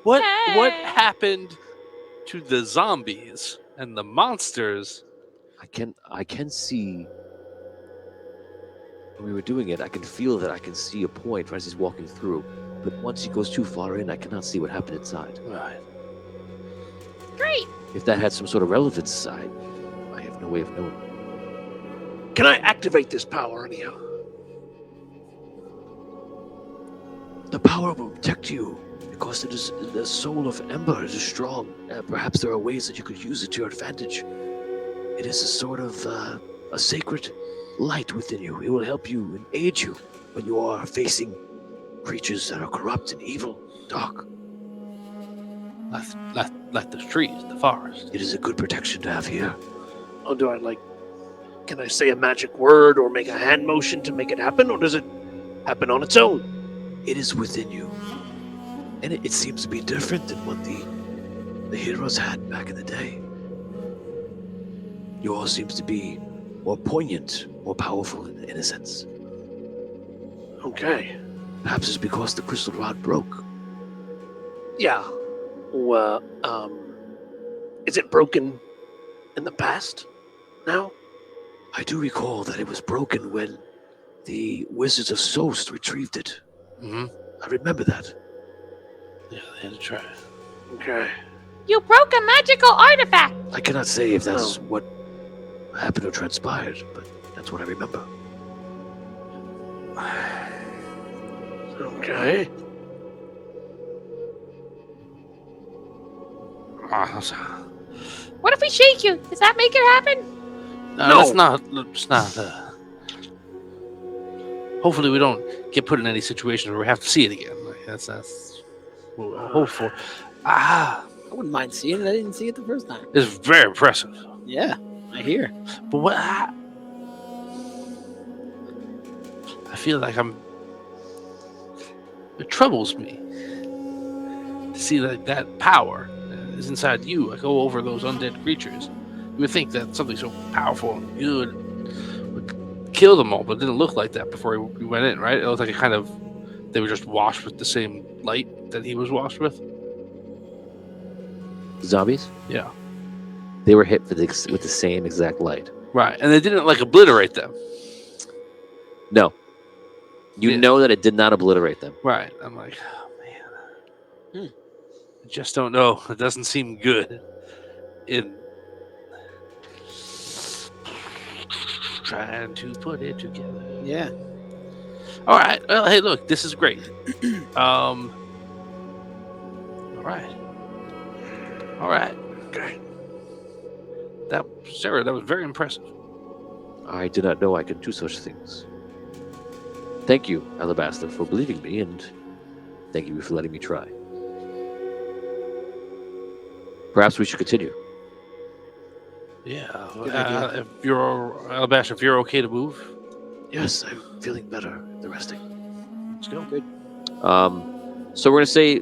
What Hey. happened to the zombies and the monsters? I can see when we were doing it, I can feel that I can see a point as he's walking through. But once he goes too far in, I cannot see what happened inside. Right. Great. If that had some sort of relevance, I have no way of knowing. Can I activate this power anyhow? The power will protect you because it is the soul of Ember is strong. Perhaps there are ways that you could use it to your advantage. It is a sort of a sacred light within you. It will help you and aid you when you are facing creatures that are corrupt and evil, dark. Like the trees, the forest. It is a good protection to have here. Or do I can I say a magic word or make a hand motion to make it happen, or does it happen on its own? It is within you. And it seems to be different than what the heroes had back in the day. Yours seems to be more poignant, more powerful in a sense. Okay. Perhaps it's because the crystal rod broke. Yeah. Well, is it broken in the past now? I do recall that it was broken when the Wizards of Sost retrieved it. Mm-hmm. I remember that. Yeah, they had to try. Okay. You broke a magical artifact. I cannot say if that's Oh. what happened or transpired, but that's what I remember. Okay. What if we shake you? Does that make it happen? No, let's not. Hopefully, we don't get put in any situation where we have to see it again. Like, that's what we'll hope for. I wouldn't mind seeing it. I didn't see it the first time. It's very impressive. Yeah, I hear. But what? I feel like it troubles me to see that power is inside you. I go over those undead creatures. You would think that something so powerful and good would kill them all, but it didn't look like that before we went in, right? It looked like they were just washed with the same light that he was washed with. Zombies? Yeah. They were hit with the same exact light. Right. And they didn't obliterate them. No. You Yeah. know that it did not obliterate them. Right. I'm like, oh man. I just don't know. It doesn't seem good in trying to put it together. Yeah. All right. Well, hey, look, this is great. All right. Okay. Sarah, that was very impressive. I did not know I could do such things. Thank you, Alabaster, for believing me, and thank you for letting me try. Perhaps we should continue. Yeah. Good idea. If you're Alabaster, if you're okay to move, Yes, I'm feeling better. The resting. let's go. Good. So we're also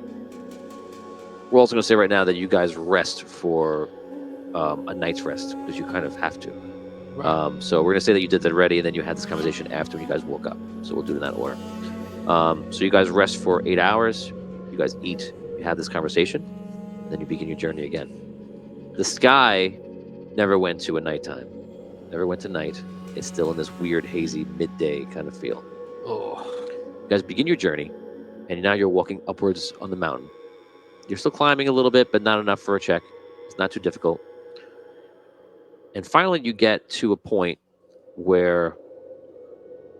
gonna say right now that you guys rest for a night's rest because you kind of have to. So we're gonna say that you did that already, and then you had this conversation after you guys woke up. So we'll do it in that order. So you guys rest for 8 hours. You guys eat. You have this conversation, and then you begin your journey again. The sky never went to a nighttime. Never went to night. It's still in this weird, hazy midday kind of feel. Oh. You guys begin your journey, and now you're walking upwards on the mountain. You're still climbing a little bit, but not enough for a check. It's not too difficult. And finally, you get to a point where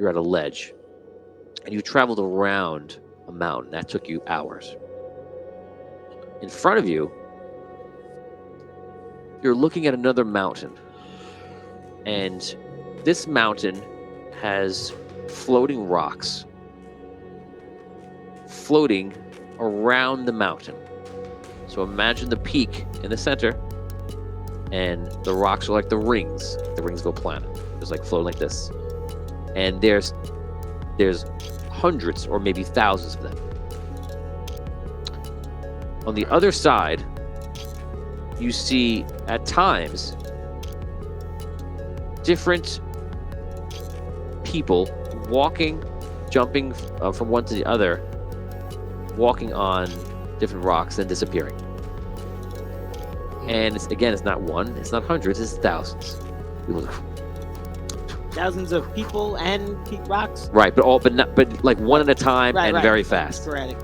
you're at a ledge, and you traveled around a mountain. That took you hours. In front of you, you're looking at another mountain, and this mountain has floating rocks floating around the mountain. So imagine the peak in the center, and the rocks are like the rings of a planet. It's like floating like this, and there's hundreds or maybe thousands of them. On the other side, you see at times different people walking, jumping from one to the other, walking on different rocks, then disappearing. And it's not one, it's not hundreds, it's thousands. People, Thousands of people and rocks. right, but like one at a time and very fast. Sporadic.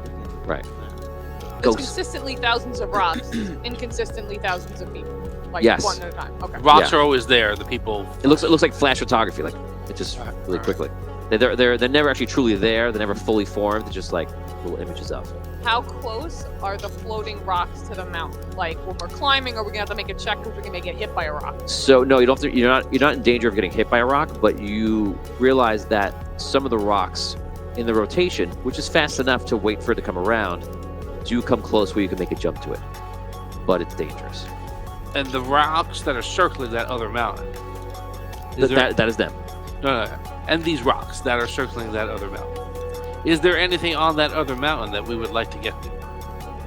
Right. It's Ghosts. consistently thousands of rocks, inconsistently thousands of people. Like Yes. one at a time. Okay. Rocks are always there. The people. It looks like flash photography, like it just really quickly. They're never actually truly there. They're never fully formed. They're just like little images of. How close are the floating rocks to the mountain? Like when we're climbing, are we gonna have to make a check because we're gonna get hit by a rock? So no, you don't have to, you're not in danger of getting hit by a rock, but you realize that some of the rocks in the rotation, which is fast enough to wait for it to come around, do come close where you can make a jump to it. But it's dangerous. And the rocks that are circling that other mountain. That is them. No. And these rocks that are circling that other mountain. Is there anything on that other mountain that we would like to get to?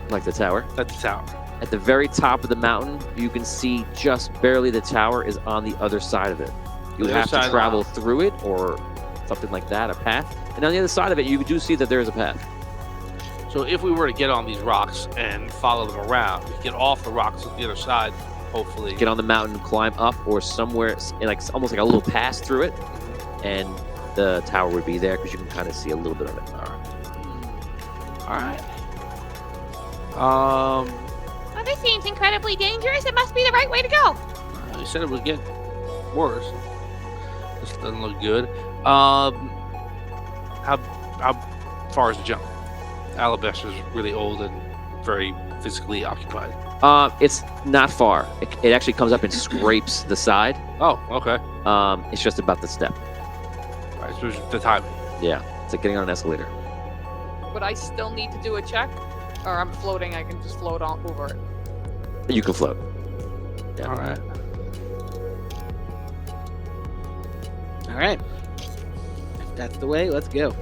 Like the tower. At the tower. At the very top of the mountain, you can see just barely the tower is on the other side of it. You would The other have side to of travel through it or something like that, a path. And on the other side of it, you do see that there is a path. So if we were to get on these rocks and follow them around, we could get off the rocks on the other side, hopefully. Get on the mountain, climb up, or somewhere, like almost like a little pass through it, and the tower would be there because you can kind of see a little bit of it. All right. Oh, this seems incredibly dangerous. It must be the right way to go. You said it would get worse. This doesn't look good. How far is the jump? Alabaster's really old and very physically occupied. It's not far. It actually comes up and scrapes the side. Oh, okay. It's just about the step. All right, so it's the timing. Yeah, it's like getting on an escalator. Would I still need to do a check? Or I'm floating, I can just float on over it. You can float. Yeah. All right. All right. If that's the way, let's go.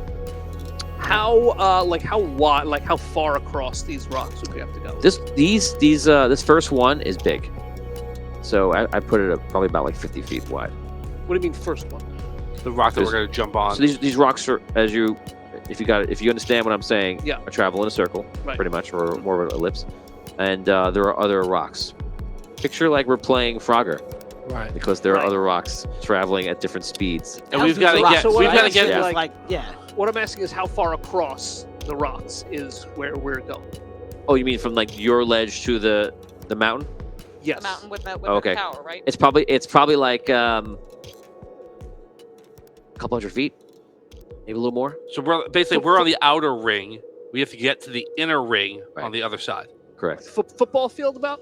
How wide, like how far across these rocks would we have to go? This first one is big. So I put it at probably about like 50 feet wide. What do you mean first one? The rock that we're going to jump on. So these rocks are, if you understand what I'm saying, Yeah. are travel in a circle, Right. pretty much, or more of an ellipse. And there are other rocks. Picture like we're playing Frogger, Right. because there are Right. other rocks traveling at different speeds. And we've got to get. So what We've I'm got to asking get. is, Like, yeah. What I'm asking is how far across the rocks is where we're going. Oh, you mean from like your ledge to the mountain? Yes. The mountain with Okay. the tower, right? It's probably like a couple hundred feet, maybe a little more. So we're on the outer ring. We have to get to the inner ring on the other side. Correct. Football field about?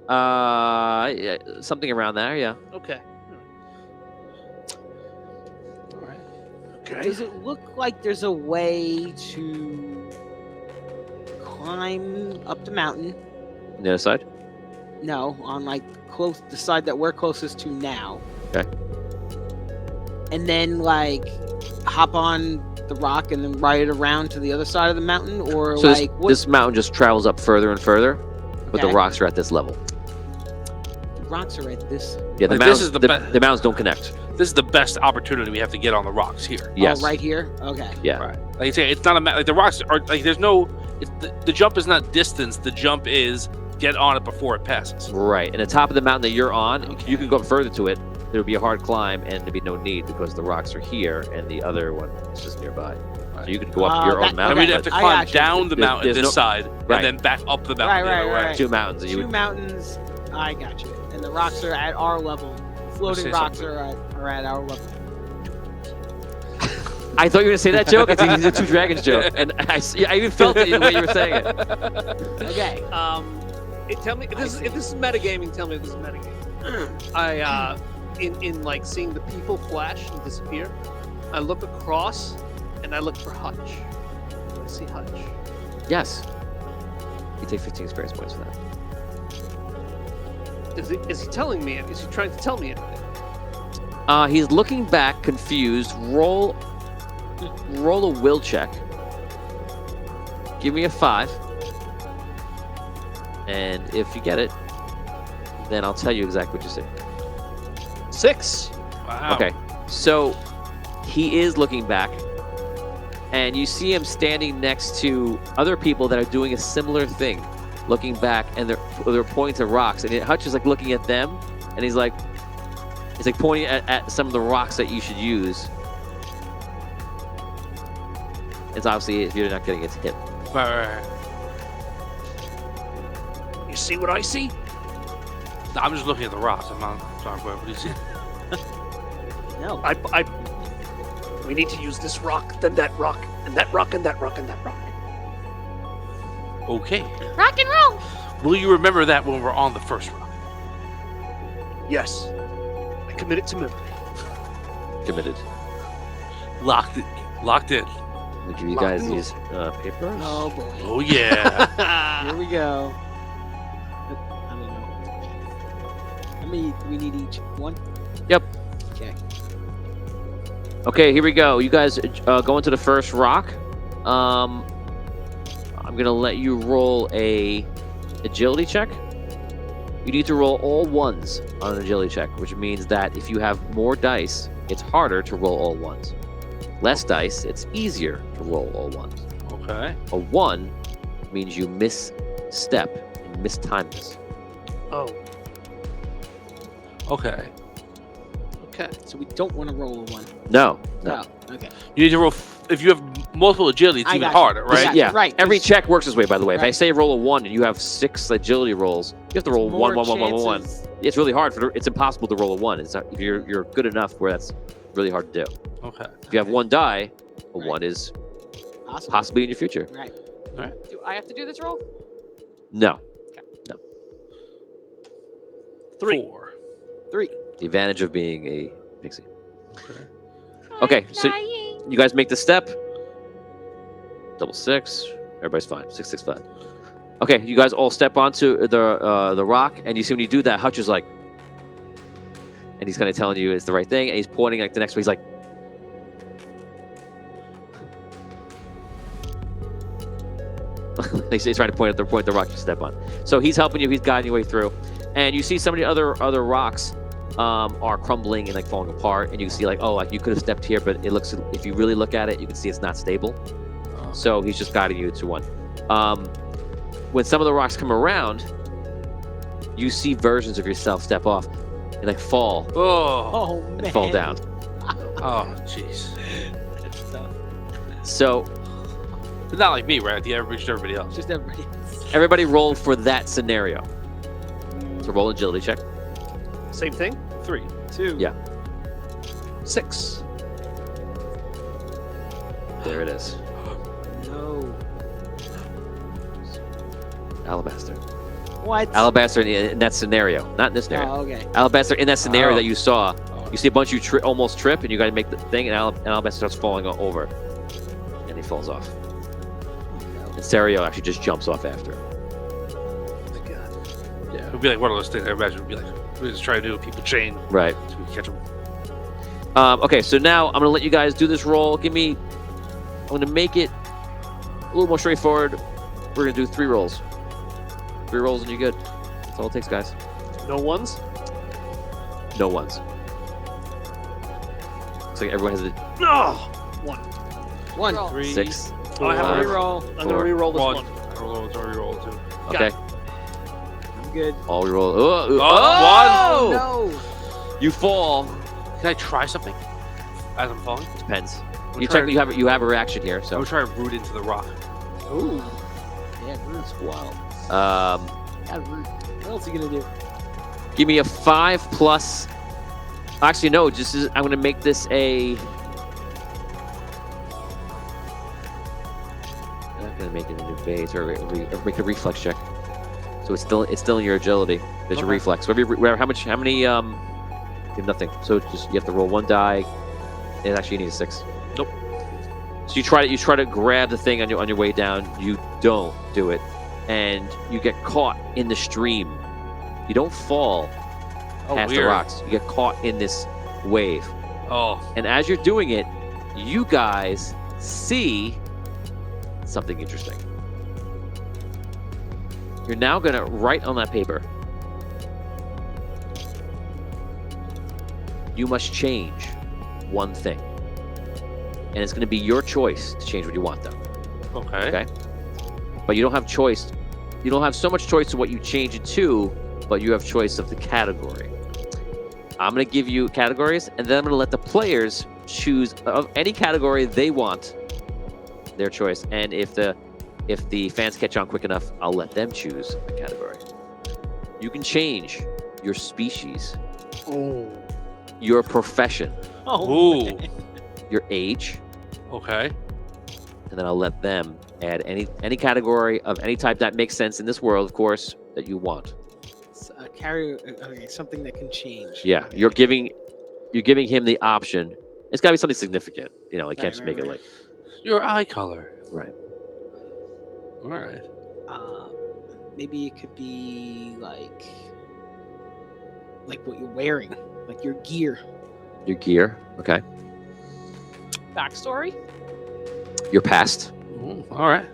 Yeah, something around there. Yeah. Okay. Okay. Does it look like there's a way to climb up the mountain? On the other side? No, on like the side that we're closest to now. Okay. And then like hop on the rock and then ride it around to the other side of the mountain, or So like this mountain just travels up further and further, but the Okay. rocks are at this level. The rocks are at this. Yeah, the Like, mountains, this is the the mountains don't connect. This is the best opportunity we have to get on the rocks here. Yes. Oh, right here. Okay. Yeah. Right. Like you say, it's not like the rocks are like there's no. It's the jump is not distance. The jump is get on it before it passes. Right. And the top of the mountain that you're on, Okay. you can go up further to it. There would be a hard climb, and there'd be no need because the rocks are here, and the other one is just nearby. So you could go up your own And mountain. we'd Okay. have to I climb got you. down the There's- mountain there's this no- side Right. and then back up the mountain Right, the other right, way. right. Two mountains. You Two would, mountains. I got you. And the rocks are at our level. Floating say rocks something. are at our level. I thought you were going to say that joke. I think it's a Two Dragons joke. And I even felt it in the way you were saying it. Okay. Tell me if this is metagaming. Tell me if this is metagaming. I in like seeing the people flash and disappear, I look across and I look for Hutch. Do I see Hutch? Yes. You take 15 experience points for that. Is he telling me? Is he trying to tell me anything? He's looking back, confused. Roll a will check. Give me a 5. And if you get it, then I'll tell you exactly what you see. 6. Wow. Okay. So he is looking back, and you see him standing next to other people that are doing a similar thing, looking back, and they're pointing to rocks. And Hutch is like looking at them, and he's like pointing at some of the rocks that you should use. It's obviously, if you're not getting it, it's him. Right. You see what I see? No, I'm just looking at the rocks. I'm not sorry. What do you see? No. We need to use this rock, then that rock, and that rock, and that rock, and that rock. Okay. Rock and roll. Will you remember that when we're on the first rock? Yes. I commit it to memory. Committed. Locked in. I'll give you guys these papers. Oh boy. Oh yeah. Here we go. I don't know. How many do we need each? One? Yep. Okay. Okay, here we go. You guys go into the first rock. I'm gonna let you roll a agility check. You need to roll all ones on an agility check, which means that if you have more dice, it's harder to roll all ones. Less dice, it's easier to roll all ones. Okay. A 1 means you misstep and mistime this. Oh, Okay. Okay. So we don't want to roll a 1. No. Okay. You need to roll. If you have multiple agility, it's I even got you. harder, right? Got Yeah. right. Every There's check works this way, by the way. If I Right. say roll a 1 and you have 6 agility rolls, you have to roll more 1, 1, 1, 1, 1, 1. chances. It's really hard it's impossible to roll a 1. It's not, if you're good enough where that's really hard to do. Okay. If you have 1 die, a Right. 1 is Possible. possibly in your future. Right. Do I have to do this roll? No. 3. 4. 3. The advantage of being a pixie. Okay. Okay, I'm so dying. you guys make the step. Double 6. Everybody's fine. 6, 6, 5. Okay, you guys all step onto the rock, and you see when you do that, Hutch is like, and he's kind of telling you it's the right thing, and he's pointing like the next way. He's like, he's trying to point at the rock you step on. So he's helping you. He's guiding your way through, and you see some of the other rocks are crumbling and like falling apart, and you can see like, oh, like you could have stepped here, but it looks, if you really look at it, you can see it's not stable. So he's just guiding you to one. When some of the rocks come around, you see versions of yourself step off and like fall Oh. Oh, man. and fall down. Oh, jeez. So But not like me, right? Yeah, everybody else. Just everybody. everybody roll for that scenario. So roll an agility check. Same thing. 3. 2. Yeah. 6. There it is. No. Alabaster. What? Alabaster in that scenario, not in this scenario. Oh, okay. Alabaster in that scenario Oh. that you saw, You see a bunch of you almost trip, and you got to make the thing, and Alabaster starts falling over, and he falls off. And Serio actually just jumps off after. Yeah, it would be like one of those things. I imagine it would be like we just try to do a people chain. Right. So we can catch them. Okay, so now I'm gonna let you guys do this roll. I'm gonna make it a little more straightforward. We're gonna do 3 rolls. 3 rolls and you're good. That's all it takes, guys. No ones? No ones. Looks like everyone has a No! 1. 1. Roll. 3, 6. Oh, I have Five. a reroll. I'm going to reroll this 1. one. I roll too. Okay. I'm good. All we roll. Oh, no! You fall. Can I try something as I'm falling? Depends. I'm You trying- technically have a reaction here, I'm so gonna try to root into the rock. Ooh. Yeah, Root. it's wild. Got Root. What else are you gonna do? Give me a 5 plus. Actually, no. I'm gonna make this a. I'm not gonna make it an evade or make a reflex check. So it's still in your agility. There's your Okay. reflex. How many? You have nothing. So you have to roll 1 die. And actually, you need a 6. Nope. So you try to grab the thing on your way down. You don't do it, and you get caught in the stream. You don't fall past the weird. rocks. You get caught in this wave. Oh, And as you're doing it, you guys see something interesting. You're now going to write on that paper. You must change one thing. And it's going to be your choice to change what you want, though. okay. Okay. But you don't have choice. You don't have so much choice to what you change it to, but you have choice of the category. I'm going to give you categories, and then I'm going to let the players choose of any category they want, their choice. And if the fans catch on quick enough, I'll let them choose a category. You can change your species, your profession, Ooh. your age, Okay. and then I'll let them add any category of any type that makes sense in this world, of course, that you want. Okay, something that can change. Yeah, Okay. you're giving him the option. It's got to be something significant. You know, I can't just Right, make it right. like Your eye color. right. All right. Maybe it could be like what you're wearing, like your gear. Your gear, okay. Backstory. Your past. Ooh, all right.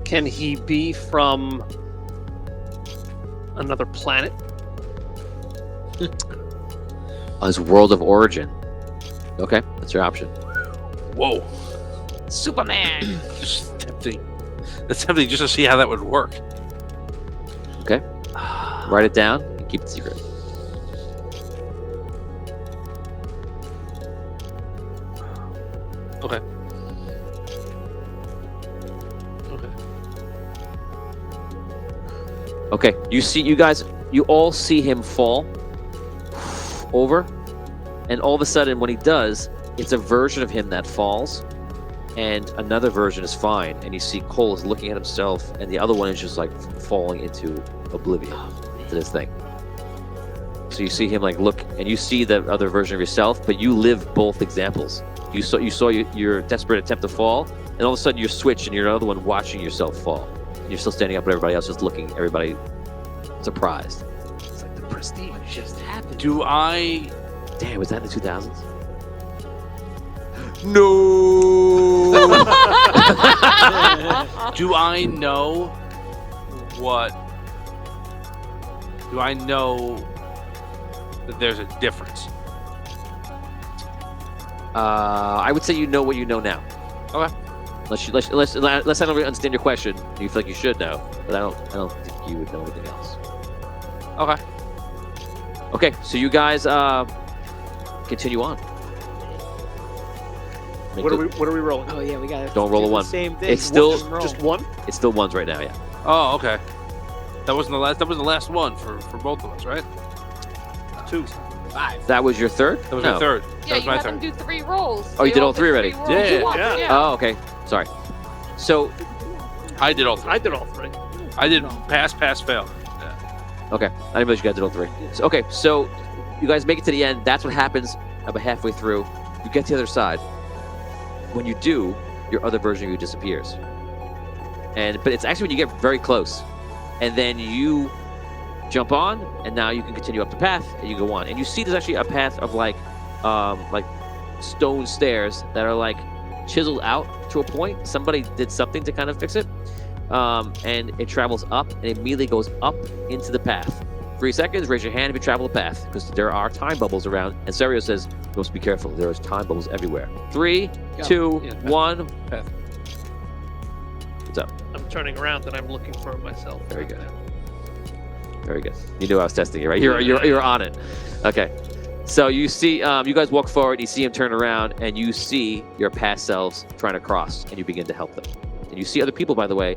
Can he be from another planet? His world of origin. Okay, that's your option. Whoa. Superman. Just tempting. That's tempting just to see how that would work. Okay. Write it down and keep it secret. Okay. Okay. Okay, you all see him fall over, and all of a sudden when he does, it's a version of him that falls, and another version is fine, and you see Cole is looking at himself, and the other one is just like falling into oblivion to this thing. So you see him like look, and you see the other version of yourself, but you live both examples. You saw your desperate attempt to fall, and all of a sudden you switch, and you're another one watching yourself fall. And you're still standing up, but everybody else just looking, everybody surprised. It's like the prestige. What just happened? Do I? Damn, was that in the 2000s? No. Do I know what? Do I know that there's a difference? I would say you know what you know now. Okay. Unless I don't really understand your question, you feel like you should know, but I don't think you would know anything else. Okay. Okay, so you guys continue on. Make What the- are we rolling? Oh yeah, we got. Don't roll a one. Same thing. It's still- Just one? It's still ones right now, yeah. Oh, okay. That wasn't the last. That was the last one for both of us, right? 2. 5. That was your third? That was No. my third. Yeah, That was you my had third. them do 3 rolls. Oh, you They did all did 3 already? rolls Yeah, at once, yeah. Oh, okay. Sorry. So I did all three. I did all 3. I did pass, fail. Okay, I didn't realize you guys did all 3. So, okay, so you guys make it to the end. That's what happens about halfway through. You get to the other side. When you do, your other version of you disappears. But it's actually when you get very close, and then you jump on, and now you can continue up the path, and you go on. And you see there's actually a path of like stone stairs that are like chiseled out to a point. Somebody did something to kind of fix it, and it travels up, and it immediately goes up into the path. 3 seconds, raise your hand if you travel the path, because there are time bubbles around. And Serio says, you must be careful. There is time bubbles everywhere. 3, 2, 1. Path. What's up? I'm turning around and I'm looking for myself. Very good. Very good. You knew I was testing you, right? You're on it. Okay. So you see, you guys walk forward, you see him turn around, and you see your past selves trying to cross, and you begin to help them. And you see other people, by the way,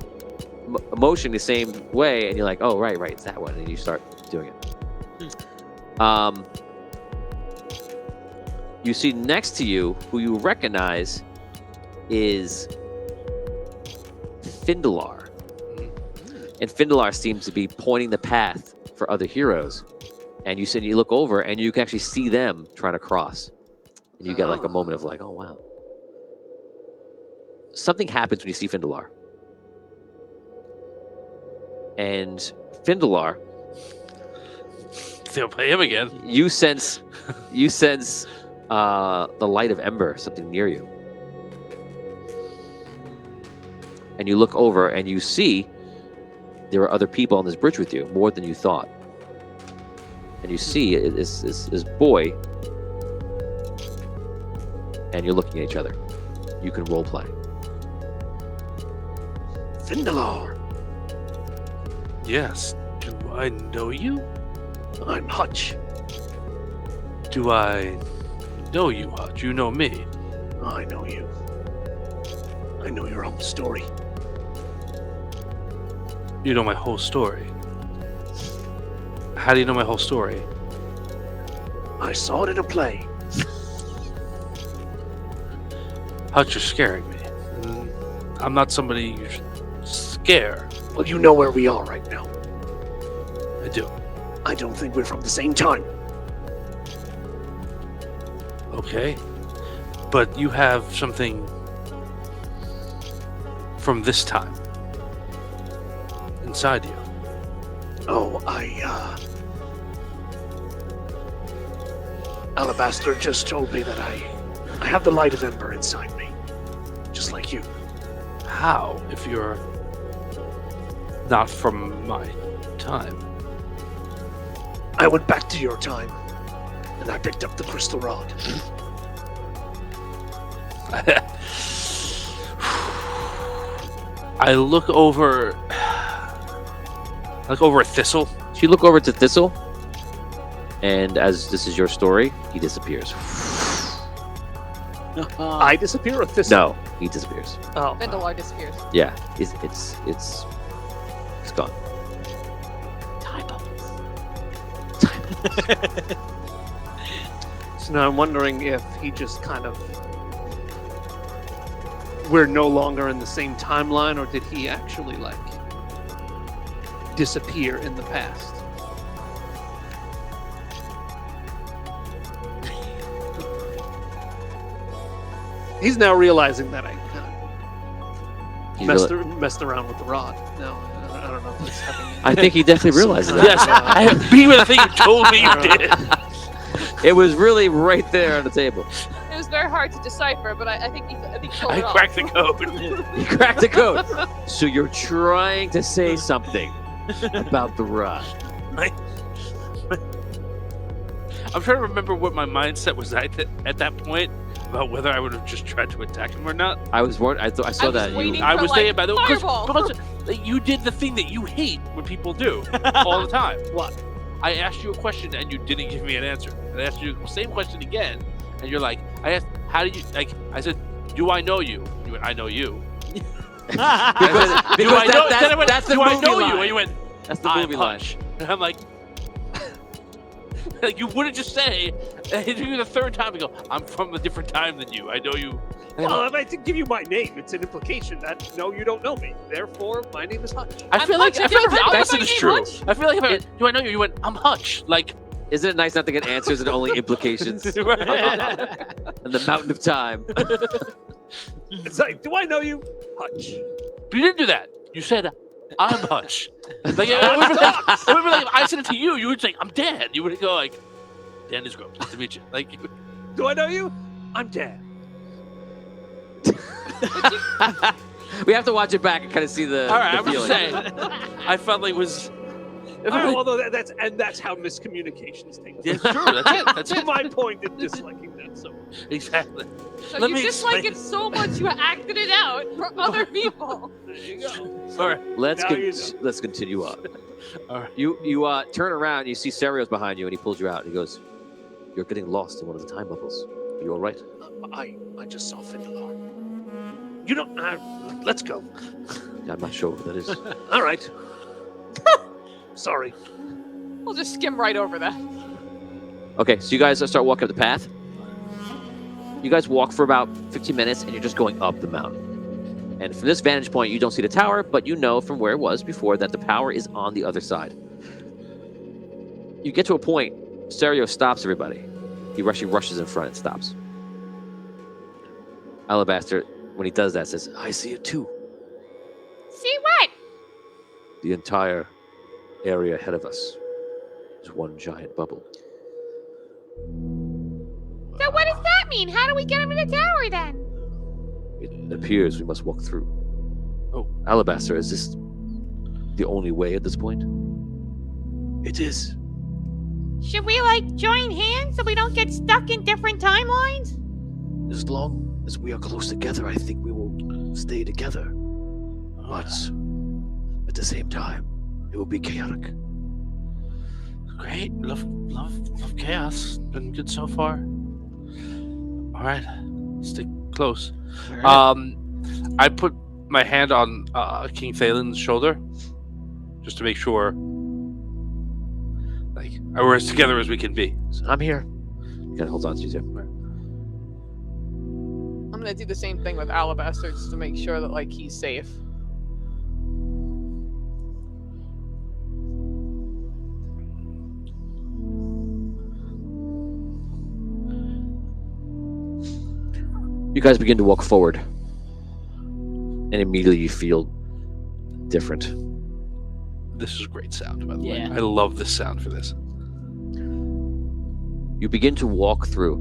motion the same way, and you're like, oh, right, it's that one, and you start doing it. You see next to you, who you recognize is Findalar. And Findalar seems to be pointing the path for other heroes. And you look over, and you can actually see them trying to cross. And you get like a moment of like, oh, wow. Something happens when you see Findalar. And Findalar, They'll play him again. you sense the light of Ember, something near you. And you look over, and you see there are other people on this bridge with you, more than you thought. And you see this boy, and you're looking at each other. You can role play. Findalar, Yes. Do I know you? I'm Hutch. Do I know you, Hutch? You know me. I know you. I know your whole story. You know my whole story. How do you know my whole story? I saw it in a play. Hutch, you're scaring me. I'm not somebody you should scare. Well, you know where we are right now. I do. I don't think we're from the same time. Okay. But you have something from this time inside you. Oh, Alabaster just told me that I have the light of Ember inside me. Just like you. How, if you're not from my time? I went back to your time, and I picked up the crystal rod. I look over at Thistle. So you look over to Thistle, and as this is your story, he disappears. I disappear or Thistle? No, he disappears. Oh. Findalar disappears. Yeah, it's gone. So now I'm wondering if he just kind of... We're no longer in the same timeline, or did he actually, like, disappear in the past? He's now realizing that I kind of messed around with the rod. No, I don't know if it's happening. I think he definitely realizes that. Yes, be with the thing you told me you did. It was really right there on the table. It was very hard to decipher, but I think he pulled I it off. cracked the code. He cracked the code. So you're trying to say something about the rod. I'm trying to remember what my mindset was at that point about whether I would have just tried to attack him or not. I was worried. I saw was that. waiting. I for, was like, thinking about the fireball. because you did the thing that you hate when people do all the time. What? I asked you a question and you didn't give me an answer. And I asked you the same question again, and you're like, I asked, how did you like? I said, do I know you? You went, I know you. because that's the do I movie know line. you? And you went, That's the I'm movie line. Hutch. And I'm like, Like, you wouldn't just say, you the third time, you go, I'm from a different time than you. I know you. Well, if I did give you my name, it's an implication that no, you don't know me. Therefore, my name is Hutch. I feel like Hutch. I've never heard that's my is name, true. Hutch. I feel like if I do I know you? You went, I'm Hutch. Like, Isn't it nice not to get answers and only implications? And the mountain of time. It's like, do I know you? Hutch. but you didn't do that. You said, I'm Hutch. Like, it would be like if I said it to you, you would say, I'm Dan. You would go like, Dan is Grove. Nice to meet you. Like, Do I know you? I'm Dan. We have to watch it back and kind of see the. all right, the I'm just feeling. saying. I felt like it was. Although that's how miscommunications take place. Yeah, sure. That's it. That's To it. my point in disliking that so much. Exactly. So Let you me dislike explain. it so much you acted it out for other people. There you go. All right. Let's Now you know. let's continue on. All right. You turn around, you see Serio's behind you, and he pulls you out. And he goes, "You're getting lost in one of the time bubbles. Are you all right?" I just saw Findalar. You don't. Let's go. I'm not sure what that is. All right. Sorry. We'll just skim right over that. Okay, so you guys start walking up the path. You guys walk for about 15 minutes, and you're just going up the mountain. And from this vantage point, you don't see the tower, but you know from where it was before that the power is on the other side. You get to a point, Serio stops everybody. He rushes in front and stops. Alabaster, when he does that, says, "I see it too. See what? The entire area ahead of us is one giant bubble." So what does that mean? How do we get him in the tower then? It appears we must walk through. Oh. Alabaster, is this the only way at this point? It is. Should we join hands so we don't get stuck in different timelines? As long as we are close together, I think we will stay together. But at the same time, it will be chaotic. Great. Love chaos. Been good so far. All right. Stick close. I put my hand on King Thalen's shoulder just to make sure, like, we're as together as we can be. So I'm here. He kind of holds on to you too. I'm gonna do the same thing with Alabaster just to make sure that he's safe. You guys begin to walk forward, and immediately you feel different. This is great sound, by the way. Yeah. I love this sound for this. You begin to walk through,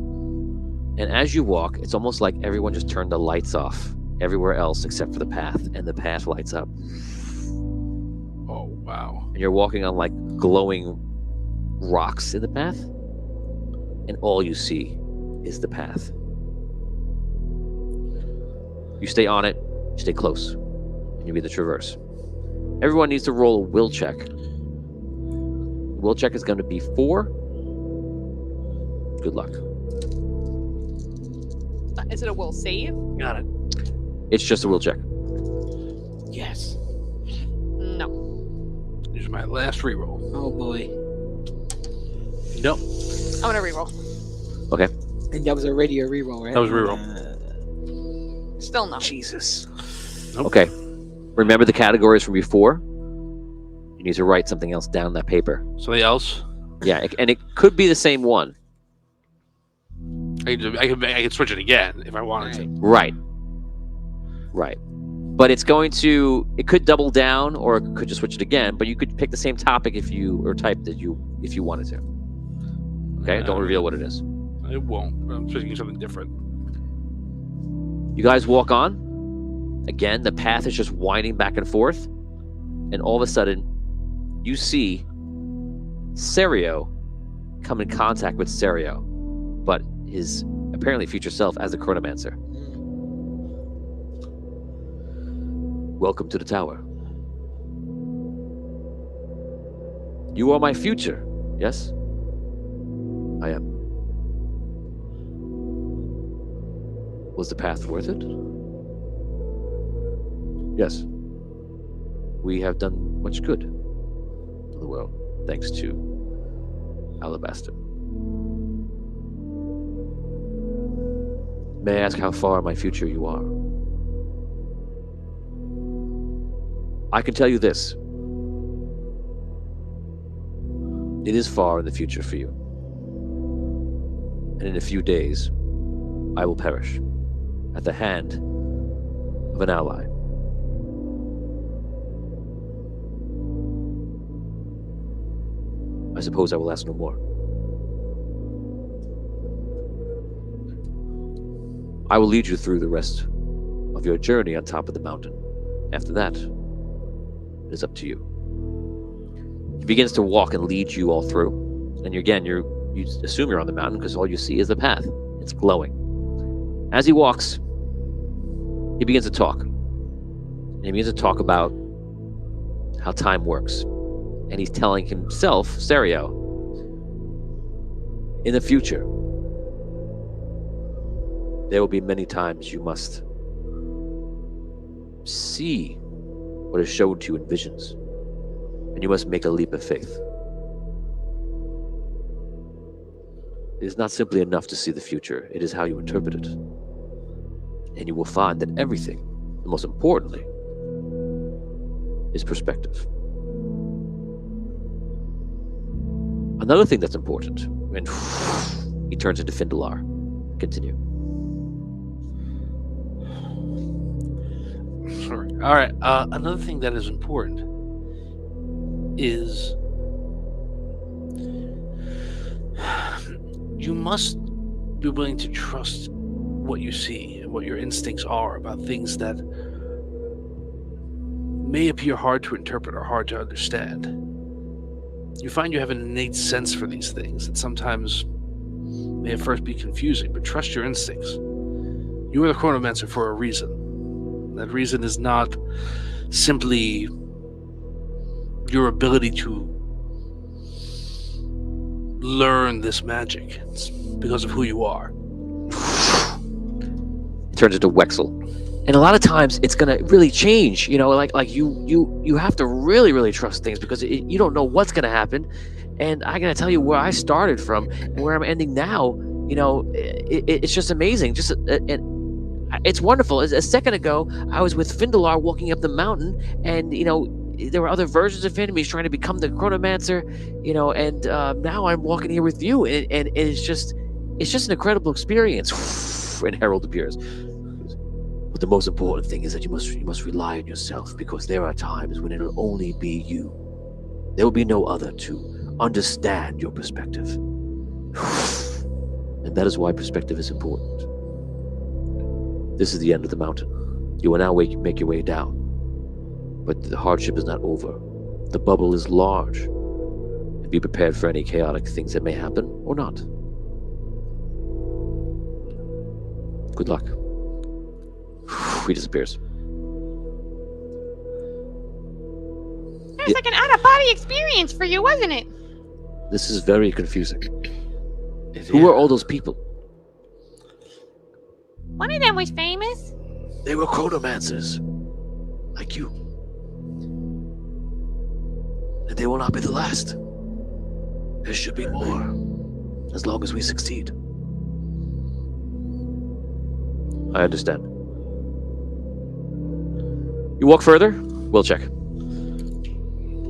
and as you walk, it's almost like everyone just turned the lights off everywhere else except for the path, and the path lights up. Oh, wow. And you're walking on glowing rocks in the path, and all you see is the path. You stay on it, you stay close, and you begin to traverse. Everyone needs to roll a will check. The will check is going to be 4. Good luck. Is it a will save? Got it. It's just a will check. Yes. No. Here's my last reroll. Oh boy. Nope. I'm gonna reroll. Okay. And that was already a reroll, right? That was a reroll. Still no. Jesus. Okay. Remember the categories from before? You need to write something else down on that paper. Something else? Yeah, and it could be the same one. I could switch it again if I wanted to. Right. But it could double down, or it could just switch it again, but you could pick the same topic if you wanted to. Okay, don't reveal what it is. It won't. But I'm switching something different. You guys walk on. Again, the path is just winding back and forth, and all of a sudden, you see Serio come in contact with Serio, but his apparently future self as the Chronomancer. Welcome to the tower. You are my future, yes? I am. Was the path worth it? Yes. We have done much good to the world, thanks to Alabaster. May I ask how far in my future you are? I can tell you this. It is far in the future for you. And in a few days, I will perish at the hand of an ally. I suppose I will ask no more. I will lead you through the rest of your journey on top of the mountain. After that, it is up to you. He begins to walk and lead you all through. And you assume you're on the mountain because all you see is the path. It's glowing. As he walks, he begins to talk. And he begins to talk about how time works. And he's telling himself, Serio, in the future, there will be many times you must see what is shown to you in visions. And you must make a leap of faith. It is not simply enough to see the future, it is how you interpret it. And you will find that everything, and most importantly, is perspective. Another thing that's important, and he turns into Findalar. Continue. Sorry. All right. Another thing that is important is you must be willing to trust what you see and what your instincts are about things that may appear hard to interpret or hard to understand. You find you have an innate sense for these things that sometimes may at first be confusing, but trust your instincts. You are the Chronomancer for a reason. That reason is not simply your ability to learn this magic. It's because of who you are. It turns into Wexel. And a lot of times it's gonna really change, like you have to really trust things because you don't know what's gonna happen. And I gotta tell you where I started from and where I'm ending now. It's just amazing. It's wonderful. A second ago, I was with Findalar walking up the mountain, and there were other versions of him. He's trying to become the Chronomancer, and now I'm walking here with you, and it's just an incredible experience. And Harold appears. But the most important thing is that you must rely on yourself, because there are times when it'll only be you. There will be no other to understand your perspective. And that is why perspective is important. This is the end of the mountain. You will now make your way down. But the hardship is not over. The bubble is large. And be prepared for any chaotic things that may happen or not. Good luck. He disappears. It was like an out-of-body experience for you, wasn't it? This is very confusing. Who are all those people? One of them was famous. They were Chronomancers. Like you. And they will not be the last. There should be more. As long as we succeed. I understand. You walk further? We'll check.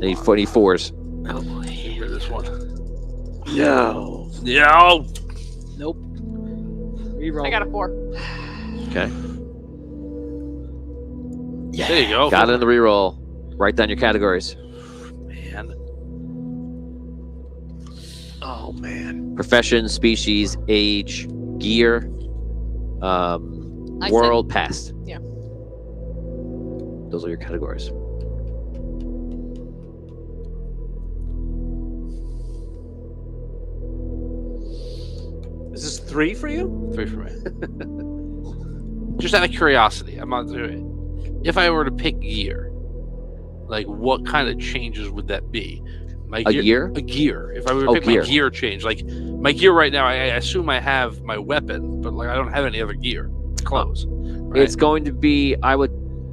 Any fours? Oh boy. Get rid of this one. No. No. Nope. Reroll. I got a 4. Okay. Yeah. There you go. Got it in the reroll. Write down your categories. Man. Oh man. Profession, species, age, gear, world, past. Yeah. Those are your categories. Is this 3 for you? 3 for me. Just out of curiosity, I'm not doing it. If I were to pick gear, like what kind of changes would that be? A gear? A gear. If I were to pick my gear change, like my gear right now, I assume I have my weapon, but like I don't have any other gear. Clothes. Right? It's going to be,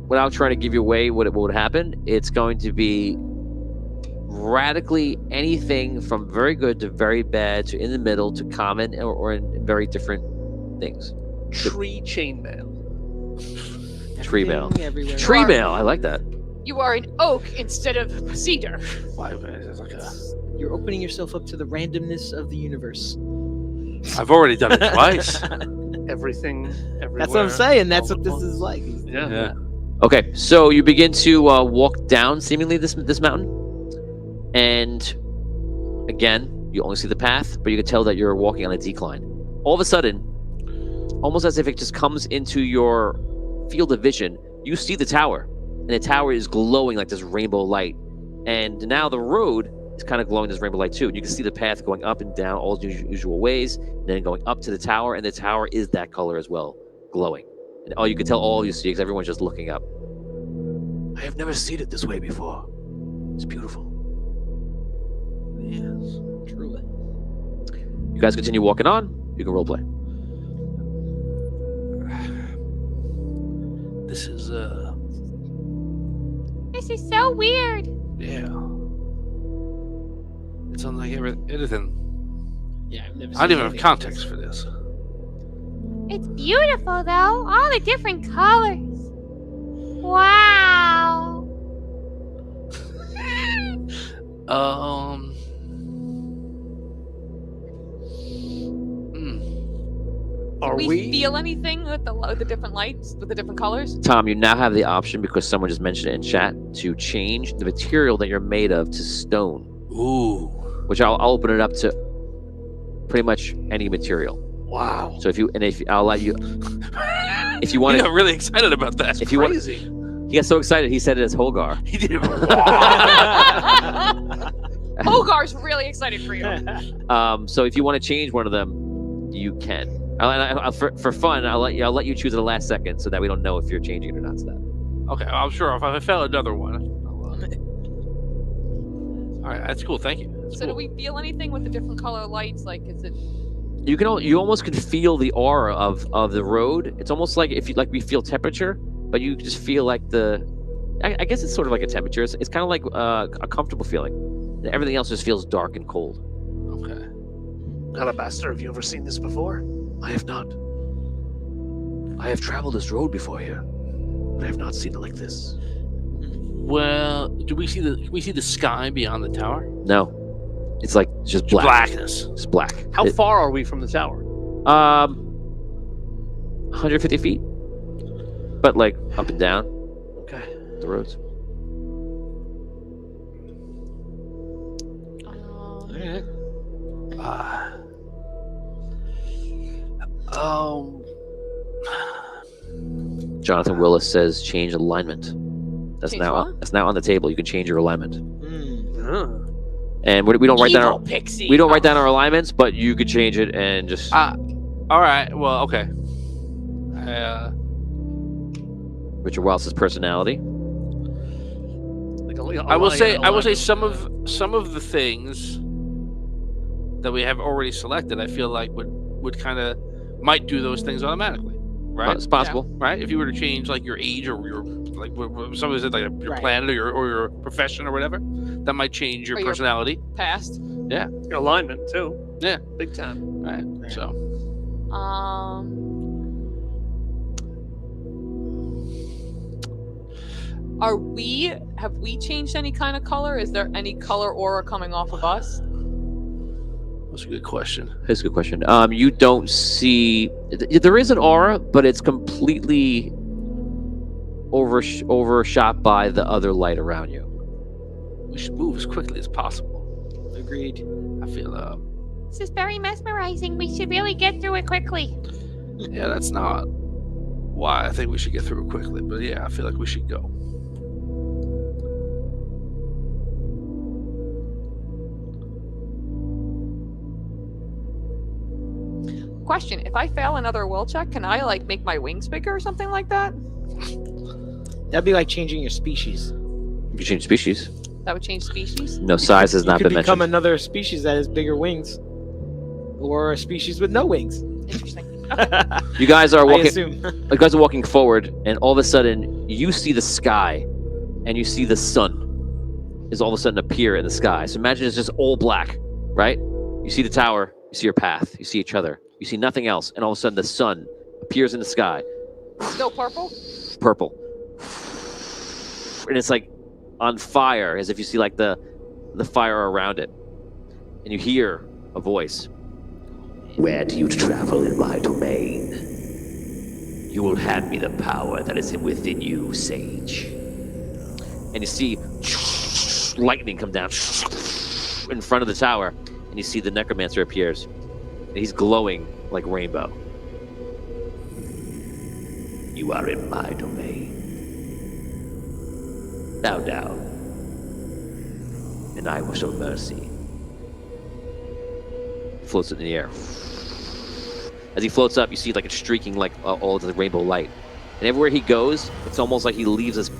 without trying to give you away what would happen, it's going to be radically anything from very good to very bad to in the middle to common or in very different things. Tree chainmail. Tree mail. Everything, everywhere. Tree mail. I like that. You are an oak instead of a cedar. Why? It's like You're opening yourself up to the randomness of the universe. I've already done it twice. Everything, everywhere. That's what I'm saying. That's all what at this is once. like. Yeah. Okay, so you begin to walk down seemingly this mountain, and again you only see the path, but you can tell that you're walking on a decline. All of a sudden, almost as if it just comes into your field of vision, you see the tower, and the tower is glowing like this rainbow light, and now the road is kind of glowing this rainbow light too. And you can see the path going up and down all the usual ways, and then going up to the tower, and the tower is that color as well, glowing. And all you can tell, all you see, because everyone's just looking up. I have never seen it this way before. It's beautiful. Yes, truly. You guys continue walking on. You can roleplay. This is This is so weird. yeah. It's unlike anything. Yeah, I've never I don't even have anything context like for this. It's beautiful, though. All the different colors. Wow. Are we we? feel anything with the different lights, with the different colors? Tom, you now have the option, because someone just mentioned it in chat, to change the material that you're made of to stone, Ooh. which I'll open it up to pretty much any material. Wow. So I'll let you, if you want You to, got really excited about that. if you want, Crazy. he got so excited he said it as Holgar. He did it. Hogar's really excited for you. So if you want to change one of them, you can. For fun, I'll let you choose at the last second, so that we don't know if you're changing it or not. To that. Okay, I'm sure if I found another one. All right, that's cool. Thank you. That's So do cool. we feel anything with the different color lights? Like, is it? You almost can feel the aura of the road. It's almost like we feel temperature, but you just feel like I guess it's sort of like a temperature. It's kind of like a comfortable feeling. And everything else just feels dark and cold. Okay. Alabaster, have you ever seen this before? I have not. I have traveled this road before here, but I have not seen it like this. Well, can we see the sky beyond the tower? No, it's like just black. Blackness. It's black. How far are we from the tower? 150 feet, but like up and down Okay. the roads. Jonathan Willis says change alignment. That's Change now what? that's now on the table. You can change your alignment, Mm. and we don't write down Evil our, pixie. we don't write down our alignments, but you could change it and just. All right. Well, okay. Richard Wallace's personality. Like I will say alignment. some of the things that we have already selected, I feel like would kind of might do those things automatically, right? It's possible. Right? If you were to change like your age or your like what somebody said like your Right. planet or your profession or whatever, that might change your Or your- personality, Past. Your alignment too. Yeah. Big time. right? Right. So Have we changed any kind of color? Is there any color aura coming off of us? that's a good question. That's a good question. You don't see. There is an aura, but it's completely overshot by the other light around you. We should move as quickly as possible. Agreed. I feel This is very mesmerizing. We should really get through it quickly. yeah, that's not why I think we should get through it quickly, but yeah, I feel like we should go. Question: if I fail another will check, can I like make my wings bigger or something like that? That'd be like changing your species. You can change species. That would change species. No, size has You not could been become mentioned. another species that has bigger wings, or a species with no wings. Interesting. You guys are I walking. assume. You guys are walking forward, and all of a sudden, you see the sky, and you see the sun, is all of a sudden appear in the sky. So imagine it's just all black, right? You see the tower, you see your path, you see each other, you see nothing else, and all of a sudden the sun appears in the sky. Still purple? Purple. And it's like on fire, as if you see like the fire around it. And you hear a voice. Where do you travel in my domain? You will hand me the power that is within you, sage. And you see lightning come down in front of the tower. And you see the necromancer appears. And he's glowing like rainbow. You are in my domain. Bow down, and I will show mercy. He floats in the air. As he floats up, you see like it's streaking like all of the rainbow light. And everywhere he goes, it's almost like he leaves this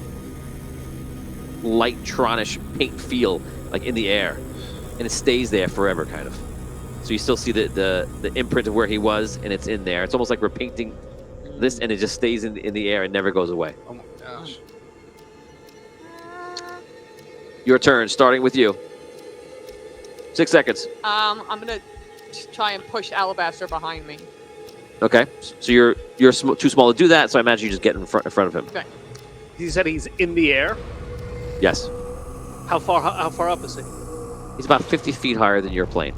light tronish paint feel like in the air. And it stays there forever, kind of. So you still see the imprint of where he was, and it's in there. It's almost like we're painting this, and it just stays in the air and never goes away. Oh my gosh. Your turn, starting with you. 6 seconds. I'm gonna try and push Alabaster behind me. Okay. So you're too small to do that, so I imagine you just get in front of him. Okay. He said he's in the air. Yes. How far up is he? He's about 50 feet higher than your plane.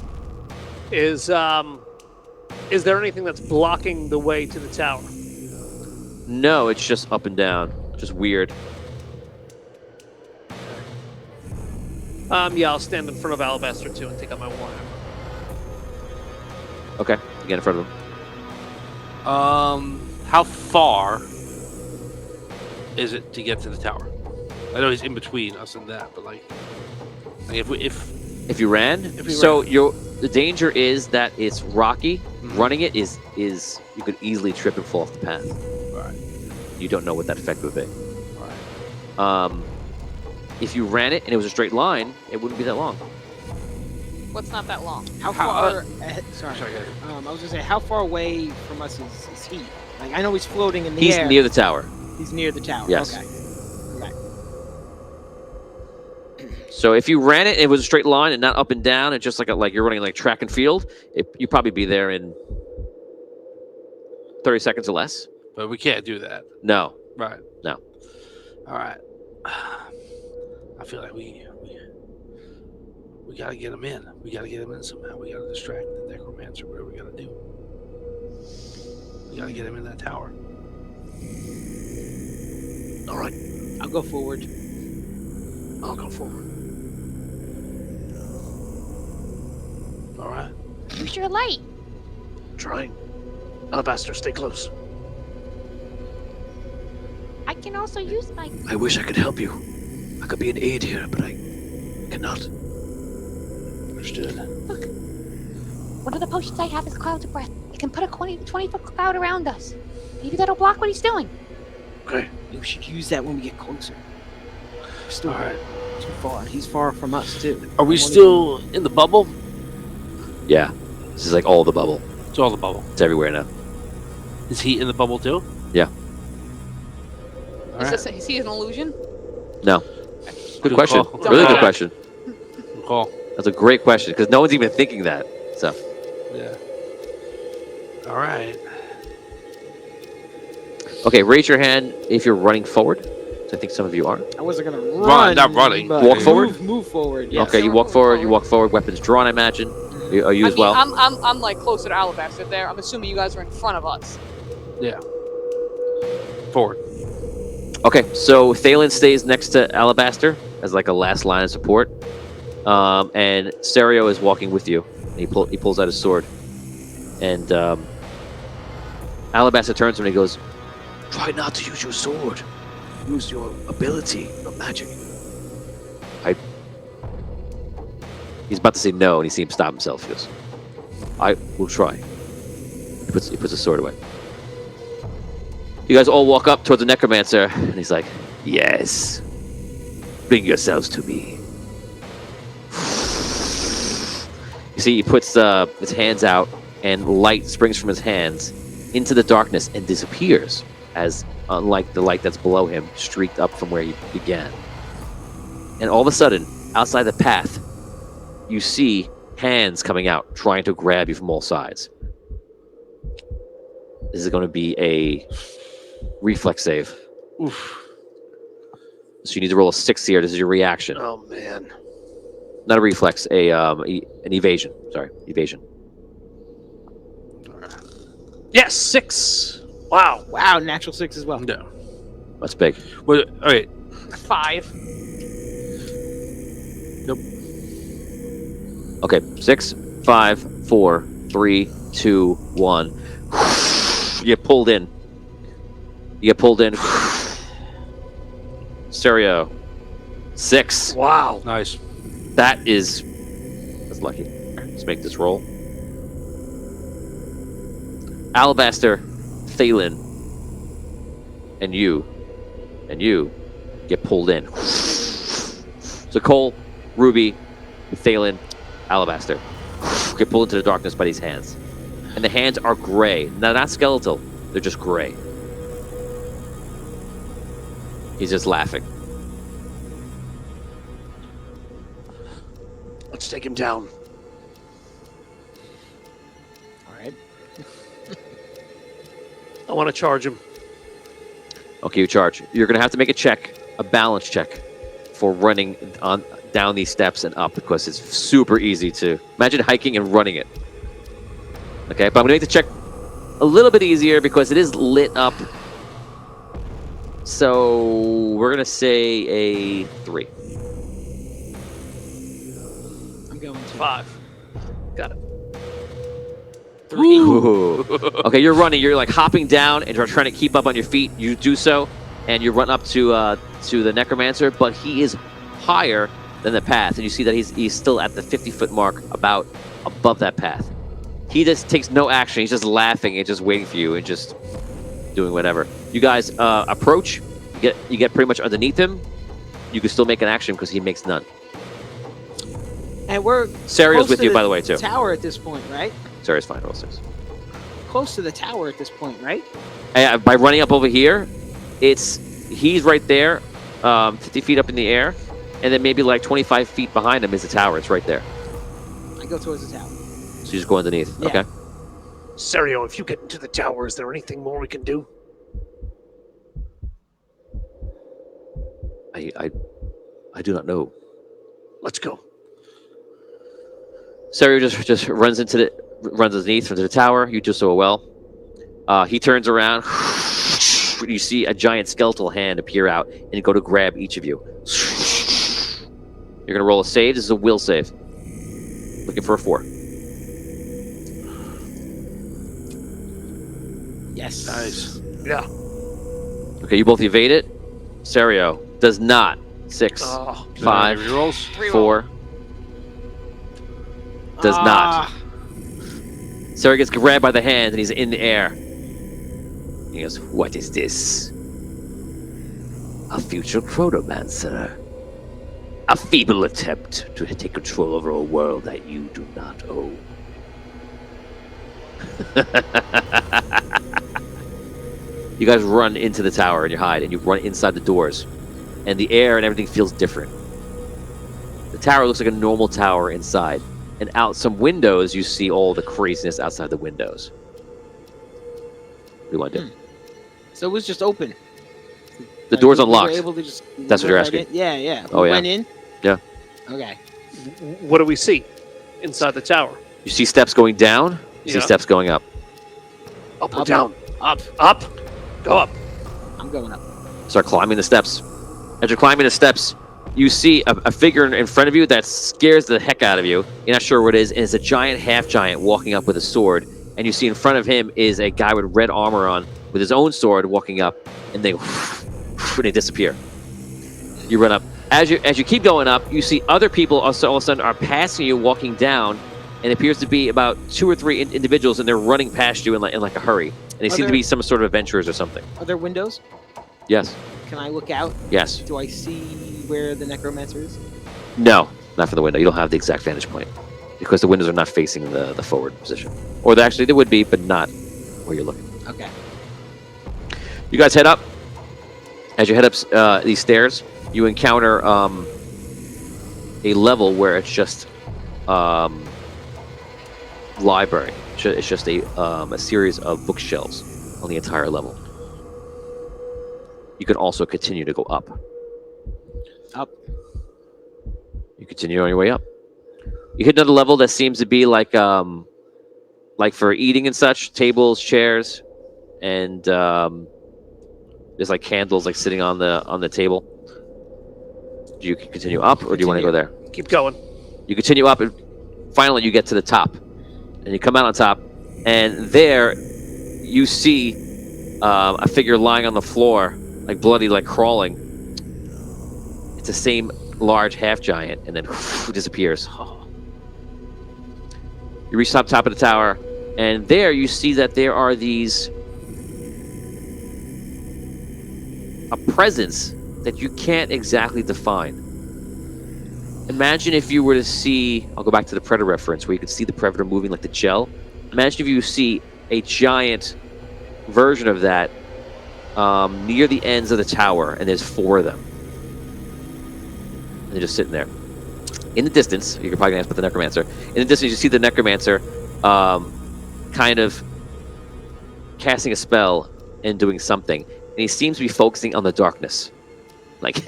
Is there anything that's blocking the way to the tower? No, it's just up and down. Just weird. Yeah, I'll stand in front of Alabaster too and take out my warhammer. Okay. You get in front of him. How far is it to get to the tower? I know he's in between us and that, but like if you ran, the danger is that it's rocky. Mm-hmm. Running it is you could easily trip and fall off the path. Right. You don't know what that effect would be. Right. If you ran it and it was a straight line, it wouldn't be that long. What's not that long? How far? Sorry, go ahead. I was gonna say, how far away from us is he? Like, I know he's floating in the He's air. near the tower. He's near the tower. Yes. Okay. So if you ran it, it was a straight line and not up and down, and just like you're running like track and field, you'd probably be there in 30 seconds or less. But we can't do that. No. Right. No. All right. I feel like we gotta get him in. We gotta get him in somehow. We gotta distract the necromancer. Whatever we gotta do. We gotta get him in that tower. All right, I'll go forward. I'll go forward. All right. Use your light. Trying. Alabaster, stay close. I can also use my. I wish I could help you. I could be an aid here, but I cannot. Understood. Look. One of the potions I have is Clouds of Breath. It can put a 20-foot cloud around us. Maybe that'll block what he's doing. Okay. We should use that when we get closer. We're still All right. too far. He's far from us too. Are we still in the bubble? Yeah. This is like all the bubble. It's all the bubble. It's everywhere now. Is he in the bubble too? Yeah. All right. Is he an illusion? No. Good Good question. call. Really good question. Good call. That's a great question because no one's even thinking that. So. Yeah. All right. Okay, raise your hand if you're running forward. So I think some of you are. I wasn't gonna run. Not running. but Walk forward? Move forward. Yes. Okay, you walk forward. You walk forward. Weapons drawn, I imagine. Are you I as mean, well? I'm like closer to Alabaster there. I'm assuming you guys are in front of us. Yeah. Forward. Okay, so Thalen stays next to Alabaster as like a last line of support, and Serio is walking with you. And he pulls out his sword, and Alabaster turns to him and he goes, Try not to use your sword. Use your ability, your magic. He's about to say no, and you see him stop himself. He goes, I will try. He puts his sword away. You guys all walk up towards the necromancer, and he's like, yes. Bring yourselves to me. You see, he puts his hands out, and light springs from his hands into the darkness and disappears, as unlike the light that's below him, streaked up from where he began. And all of a sudden, outside the path, you see hands coming out, trying to grab you from all sides. This is going to be a reflex save. Oof. So you need to roll a 6 here. This is your reaction. Oh man. Not a reflex, an evasion. Sorry, evasion. Yes, 6. Wow. Wow, natural 6 as well. No. That's big. Well, all right. 5. Okay, 6, 5, 4, 3, 2, 1. You get pulled in. Stereo. 6. Wow. Nice. That's lucky. Let's make this roll. Alabaster, Thalen, and you get pulled in. So Cole, Ruby, Thalen, Alabaster get pulled into the darkness by these hands. And the hands are gray. Now, not skeletal. They're just gray. He's just laughing. Let's take him down. All right. I want to charge him. Okay, you charge. You're going to have to make a balance check for running down these steps and up, because it's super easy to imagine hiking and running it. Okay, but I'm going to make the check a little bit easier because it is lit up. So we're going to say a 3. I'm going to 5. Got it. 3. Ooh. Okay, you're running. You're like hopping down and you're trying to keep up on your feet. You do so, and you run up to the Necromancer, but he is higher than the path, and you see that he's still at the 50-foot mark, about above that path. He just takes no action. He's just laughing and just waiting for you and just doing whatever. You guys approach. You get pretty much underneath him. You can still make an action because he makes none. And we're Sario's close with to you, the by the way, too. Tower at this point, right? Sario's fine. Roll 6. Close to the tower at this point, right? By running up over here, he's right there, 50 feet up in the air, and then maybe like 25 feet behind him is the tower. It's right there. I go towards the tower. So you just go underneath. Yeah. Okay. Serio, if you get into the tower, is there anything more we can do? I do not know. Let's go. Sario just runs underneath into the tower. You do so well. He turns around. You see a giant skeletal hand appear out and go to grab each of you. You're gonna roll a save. This is a will save. Looking for a 4. Yes. Nice. Yeah. Okay, you both evade it. Sario does not. 6, Oh, 5, Rerolls? 4. Does not. Sario gets grabbed by the hand and he's in the air. He goes, "What is this? A future Chronomancer. A feeble attempt to take control over a world that you do not own." You guys run into the tower and you hide, and you run inside the doors, and the air and everything feels different. The tower looks like a normal tower inside, and out some windows you see all the craziness outside the windows. What do you want to do? So it was just open. The Like, door's we were unlocked. able to just That's what you're right asking. in. Yeah, yeah. Oh, We yeah. went in. Yeah. Okay. What do we see inside the tower? You see steps going down. You see Yeah. steps going up. up or Up. down? Up. Up. Go up. I'm going up. Start climbing the steps. As you're climbing the steps, you see a figure in front of you that scares the heck out of you. You're not sure what it is, and it's a giant half-giant walking up with a sword. And you see in front of him is a guy with red armor on with his own sword walking up, and they disappear. You run up. As you keep going up, you see other people also all of a sudden are passing you, walking down, and it appears to be about 2 or 3 individuals, and they're running past you in like a hurry. And they seem to be some sort of adventurers or something. Are there windows? Yes. Can I look out? Yes. Do I see where the necromancer is? No, not from the window. You don't have the exact vantage point because the windows are not facing the forward position. Or they would be, but not where you're looking. Okay. You guys head up. As you head up these stairs, you encounter a a level where it's just library. It's just a series of bookshelves on the entire level. You can also continue to go up. Up. You continue on your way up. You hit another level that seems to be like for eating and such, tables, chairs, and there's like candles like sitting on the table. Do you continue up, or do you want to go there? Keep going. You continue up, and finally you get to the top, and you come out on top, and there you see a figure lying on the floor, like bloody, like crawling. It's the same large half giant, and then disappears. You reach the top of the tower, and there you see that there are a presence that you can't exactly define. Imagine if you were to see, I'll go back to the Predator reference, where you could see the Predator moving like the gel. Imagine if you see a giant version of that near the ends of the tower, and there's 4 of them. And they're just sitting there. In the distance, you're probably going to ask about the Necromancer. In the distance, you see the Necromancer kind of casting a spell and doing something. And he seems to be focusing on the darkness. Like,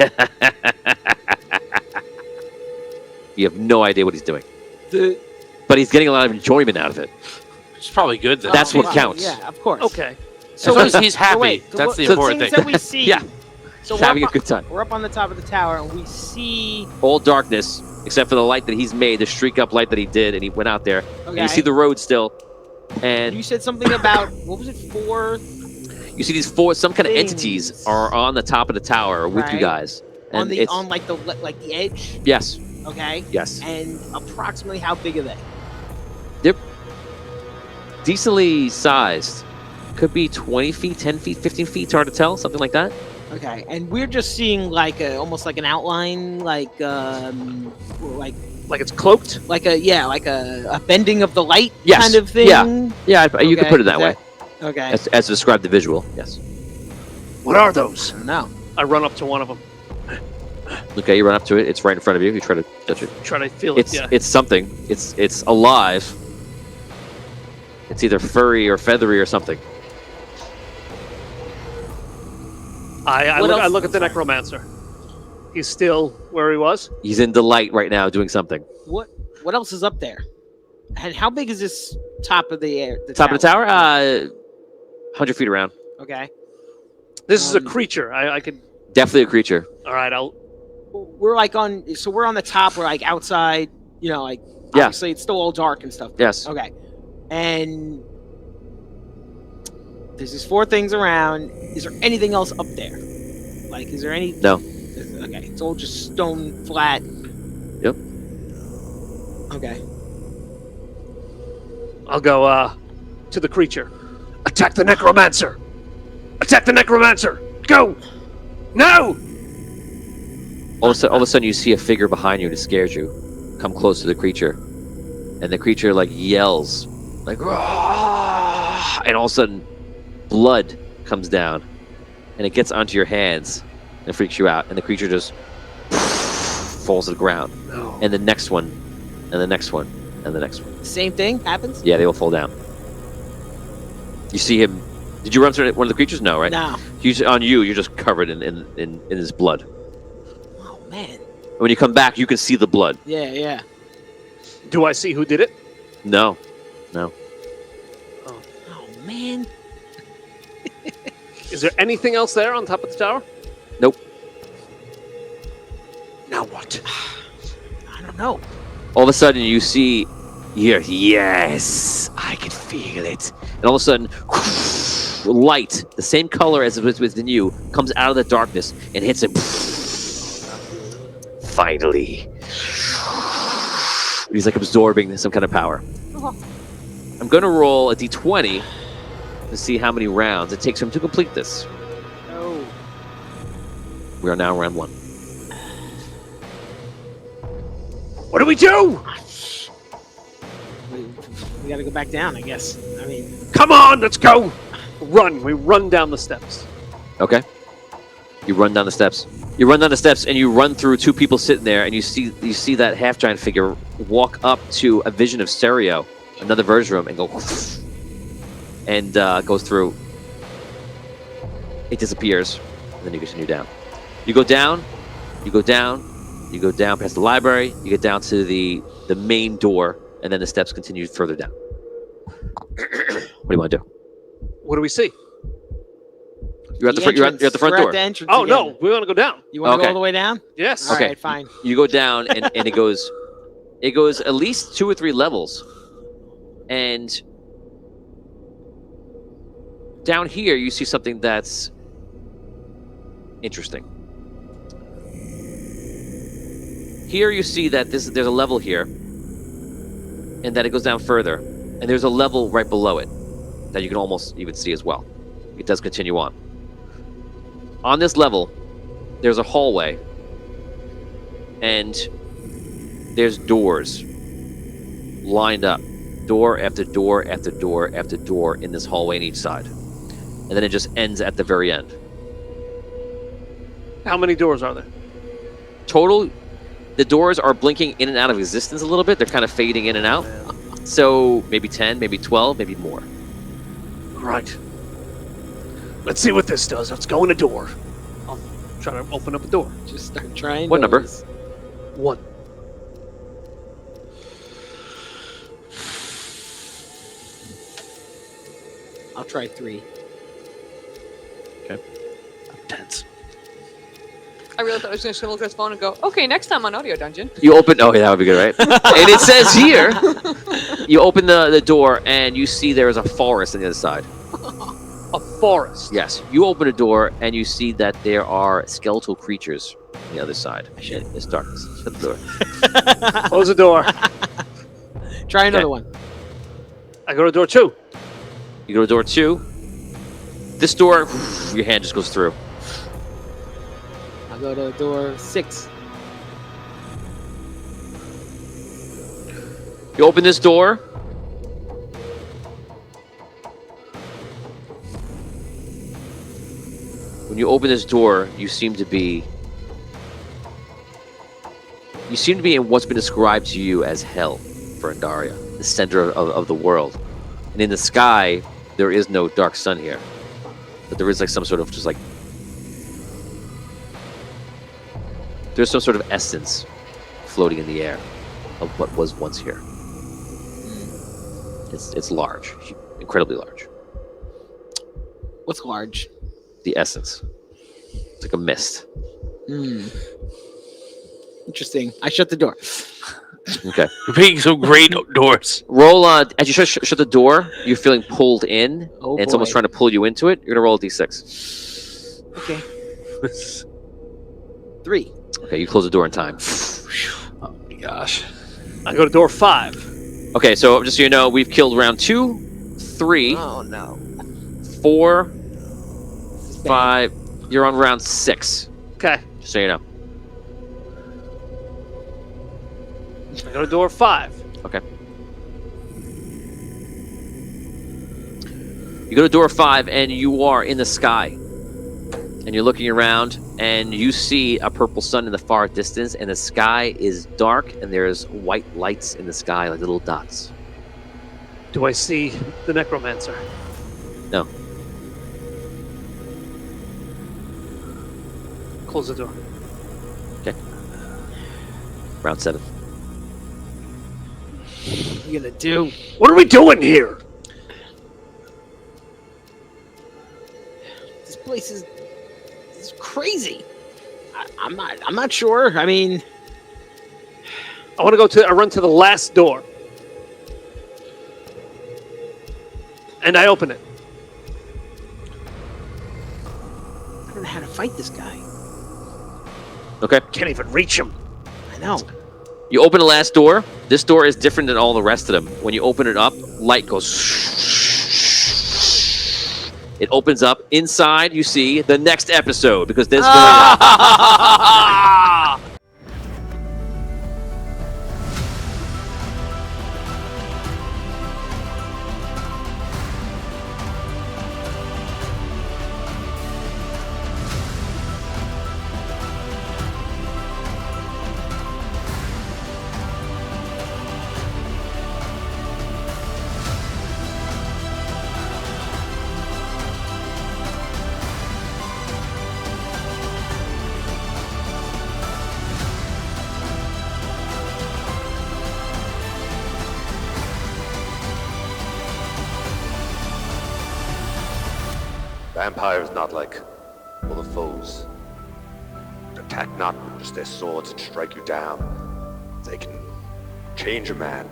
you have no idea what he's doing. But he's getting a lot of enjoyment out of it. It's probably good. That's what counts. Yeah, of course. Okay. So he's happy. wait, That's the so important things thing. that we see. Yeah. So He's having a good time. We're up on the top of the tower, and we see. All darkness, except for the light that he's made, the streak up light that he did, and he went out there. Okay. And you see the road still. And You said something about what was it? 4. you see these 4, some kind of Things. entities are on the top of the tower with you Right. guys. And On the it's, on like the edge. yes, Okay. yes. And approximately how big are they? They're decently sized. Could be 20 feet, 10 feet, 15 feet. It's hard to tell. Something like that. Okay. And we're just seeing like almost like an outline, like Like it's cloaked? like a bending of the light Yes. kind of thing. Yeah, you could Okay, put it that is way. Okay. As to describe the visual. Yes. What are those? No. I run up to one of them. Okay, you run up to it. It's right in front of you. You try to touch it. Try to feel it. It's something. It's alive. It's either furry or feathery or something. I What else? look at the Necromancer. He's still where he was. He's in delight right now doing something. What else is up there? And how big is this top of the air? Top of the tower? 100 feet around. Okay. This is a creature. I could. Definitely a creature. All right. We're like on. So we're on the top. We're like outside. You know, like Yeah. obviously it's still all dark and stuff. Yes. Okay. And there's these 4 things around. Is there anything else up there? Like, is there any? No. Okay. It's all just stone flat. Yep. Okay. I'll go to the creature. Attack the Necromancer! Attack the Necromancer! Go! No! All of a sudden, you see a figure behind you and it scares you. Come close to the creature. And the creature, like, yells. Like, "Rah!" And all of a sudden, blood comes down. And it gets onto your hands. And it freaks you out. And the creature just falls to the ground. No. And the next one. And the next one. And the next one. Same thing happens. Yeah, they will fall down. You see him. Did you run through one of the creatures? No, right? No. On you, you're just covered in his blood. Oh man. And when you come back, you can see the blood. Yeah. Yeah. Do I see who did it? No. Oh man. Is there anything else there on top of the tower? Nope. Now what? I don't know. All of a sudden, you hear, yes, I can feel it. And all of a sudden, light, the same color as it was within you, comes out of the darkness and hits him. Finally. He's like absorbing some kind of power. I'm going to roll a d20 to see how many rounds it takes him to complete this. Oh. We are now round 1. What do we do? We got to go back down, I guess. I mean, Come on, let's go! Run. We run down the steps. Okay. You run down the steps. You run down the steps and you run through two people sitting there, and you see that half giant figure walk up to a vision of Stereo, another version room, and go and goes through. It disappears, and then you continue down. You go down, you go down, you go down past the library, you get down to the main door, and then the steps continue further down. What do you want to do? What do we see? You're at the front. You're at the front door. At the entrance Oh again. no, we want to go down. You want to Okay. go all the way down? Yes. All Okay. right, fine. You go down, and it goes at least 2 or 3 levels, and down here you see something that's interesting. Here you see that there's a level here, and that it goes down further, and there's a level right below it that you can almost even see as well. It does continue on. On this level, there's a hallway, and there's doors lined up, door after door after door after door in this hallway on each side, and then it just ends at the very end. How many doors are there? Total, the doors are blinking in and out of existence a little bit. They're kind of fading in and out. So maybe 10, maybe 12, maybe more. Right. Let's see what this does. Let's go in a door. I'll try to open up a door. Just start trying. What number? those. 1. I'll try 3. Tense. I really thought I was just gonna look at his phone and go, okay, next time on Audio Dungeon. You open. Oh, yeah, that would be good, right? And it says here, you open the door and you see there is a forest on the other side. A forest. Yes, you open a door and you see that there are skeletal creatures on the other side. Shit, it's darkness. Shut the door. Close the door. Try another Okay. one. I go to door 2. You go to door 2. This door, your hand just goes through. I'll go to door 6. You open this door. When you open this door, you seem to be in what's been described to you as hell for Andaria, the center of the world. And in the sky, there is no dark sun here. But there is like some sort of just like there's some sort of essence floating in the air of what was once here. It's large, incredibly large. What's large? The essence. It's like a mist. Interesting. I shut the door. Okay. You're being so great outdoors. Roll as you shut the door, you're feeling pulled in, Oh, and someone's boy. trying to pull you into it. You're gonna roll a d6. Okay. 3. Okay, you close the door in time. Oh my gosh. I go to door 5. Okay, so just so you know, we've killed round 2, 3, Oh no. 4, 5. You're on round 6. Okay. Just so you know. I go to door 5. Okay. You go to door 5, and you are in the sky. And you're looking around, and you see a purple sun in the far distance, and the sky is dark, and there's white lights in the sky, like little dots. Do I see the necromancer? No. Close the door. Round 7. What are you gonna do? What are we doing here? This place is crazy. I'm not sure. I mean, I want to I run to the last door. And I open it. I don't know how to fight this guy. Okay. Can't even reach him. I know. You open the last door. This door is different than all the rest of them. When you open it up, light goes. It opens up. Inside, you see the next episode because there's Vampires not like other foes. Attack not with just their swords and strike you down. They can change a man